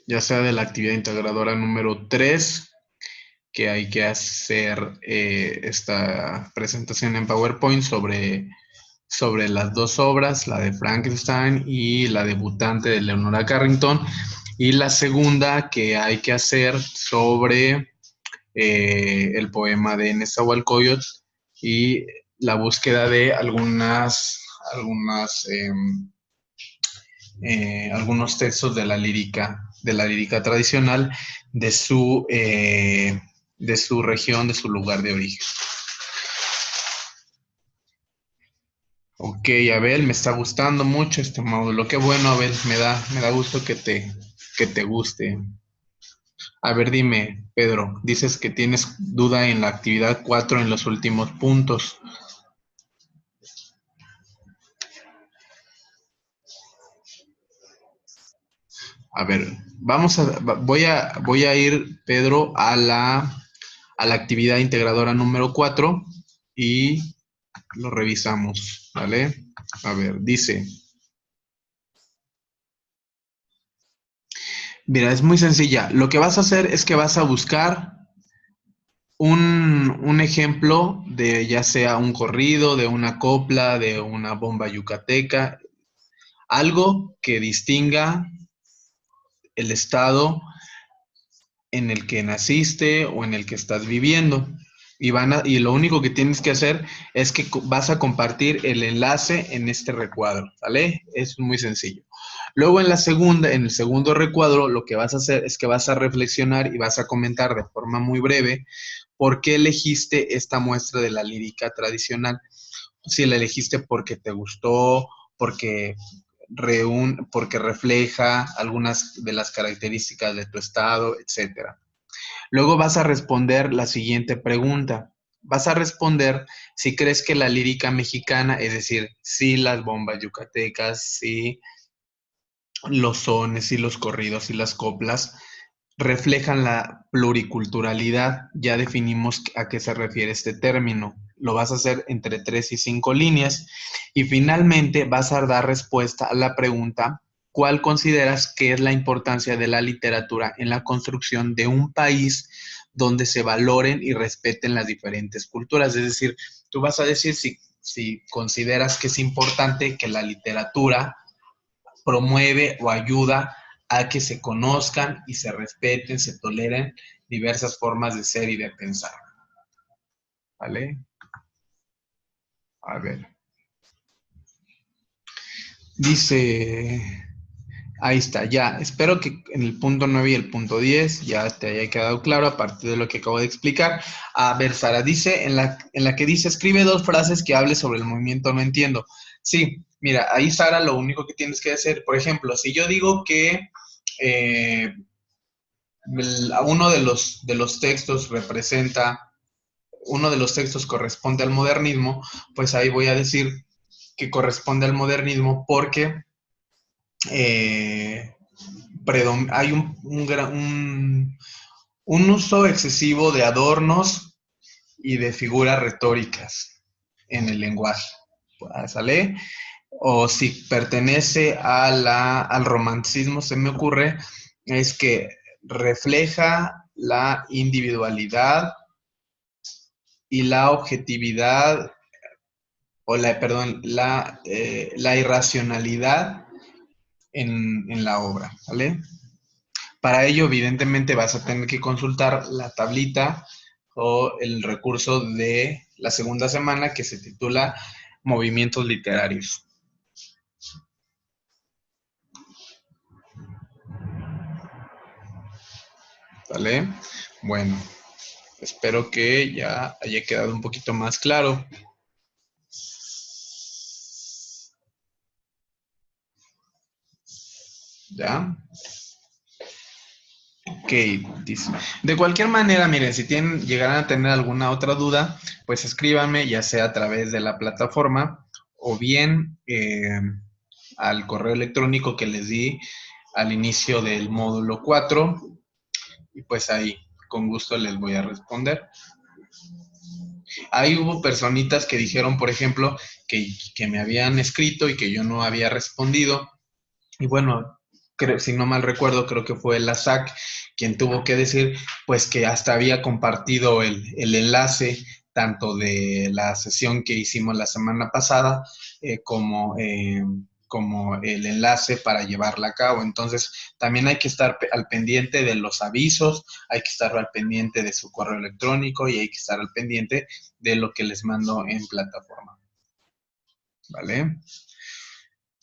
S1: Ya sea de la actividad integradora número 3, que hay que hacer esta presentación en PowerPoint sobre las dos obras, la de Frankenstein y la debutante de Leonora Carrington, y la segunda que hay que hacer sobre el poema de Nezahualcóyotl y la búsqueda de algunos textos de la lírica tradicional de su región, de su lugar de origen. Ok, Abel, me está gustando mucho este módulo. Qué bueno, Abel, me da gusto que te guste. A ver, dime, Pedro, dices que tienes duda en la actividad 4 en los últimos puntos. A ver, voy a ir, Pedro, a la actividad integradora número 4 y lo revisamos, ¿vale? A ver, dice, mira, es muy sencilla. Lo que vas a hacer es que vas a buscar un ejemplo de ya sea un corrido, de una copla, de una bomba yucateca, algo que distinga el estado en el que naciste o en el que estás viviendo. Y lo único que tienes que hacer es que vas a compartir el enlace en este recuadro, ¿vale? Es muy sencillo. Luego en el segundo recuadro, lo que vas a hacer es que vas a reflexionar y vas a comentar de forma muy breve por qué elegiste esta muestra de la lírica tradicional. Si la elegiste porque te gustó, porque porque refleja algunas de las características de tu estado, etcétera. Luego vas a responder la siguiente pregunta. Vas a responder si crees que la lírica mexicana, es decir, si las bombas yucatecas, si los sones, si los corridos y las coplas, reflejan la pluriculturalidad. Ya definimos a qué se refiere este término. Lo vas a hacer entre 3 y 5 líneas. Y finalmente vas a dar respuesta a la pregunta, ¿cuál consideras que es la importancia de la literatura en la construcción de un país donde se valoren y respeten las diferentes culturas? Es decir, tú vas a decir si consideras que es importante que la literatura promueve o ayuda a que se conozcan y se respeten, se toleren diversas formas de ser y de pensar. ¿Vale? A ver. Dice, ahí está, ya. Espero que en el punto 9 y el punto 10 ya te haya quedado claro a partir de lo que acabo de explicar. A ver, Sara, dice, en la que dice, escribe 2 frases que hable sobre el movimiento no entiendo. Sí, mira, ahí, Sara, lo único que tienes que hacer, por ejemplo, si yo digo que uno de los textos representa, uno de los textos corresponde al modernismo, pues ahí voy a decir que corresponde al modernismo porque hay un uso excesivo de adornos y de figuras retóricas en el lenguaje. ¿Sale? O si pertenece al romanticismo, se me ocurre, es que refleja la individualidad y la objetividad, la irracionalidad en la obra, ¿vale? Para ello, evidentemente, vas a tener que consultar la tablita o el recurso de la segunda semana que se titula Movimientos Literarios. ¿Vale? Bueno, espero que ya haya quedado un poquito más claro. ¿Ya? Ok, dice. De cualquier manera, miren, si llegaran a tener alguna otra duda, pues escríbanme, ya sea a través de la plataforma o bien al correo electrónico que les di al inicio del módulo 4 y pues ahí con gusto les voy a responder. Ahí hubo personitas que dijeron, por ejemplo, que me habían escrito y que yo no había respondido. Y bueno, si no mal recuerdo, creo que fue la SAC quien tuvo que decir, pues que hasta había compartido el enlace tanto de la sesión que hicimos la semana pasada como el enlace para llevarla a cabo. Entonces, también hay que estar al pendiente de los avisos, hay que estar al pendiente de su correo electrónico y hay que estar al pendiente de lo que les mando en plataforma. ¿Vale?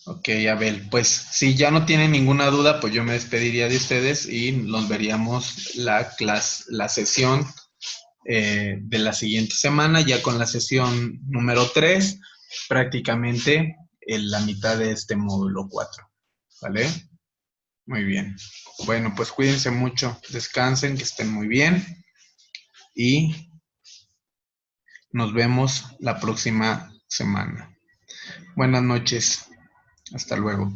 S1: Ok, Abel, pues si ya no tienen ninguna duda, pues yo me despediría de ustedes y nos veríamos la sesión de la siguiente semana, ya con la sesión número 3, prácticamente en la mitad de este módulo 4, ¿vale? Muy bien. Bueno, pues cuídense mucho, descansen, que estén muy bien y nos vemos la próxima semana. Buenas noches. Hasta luego.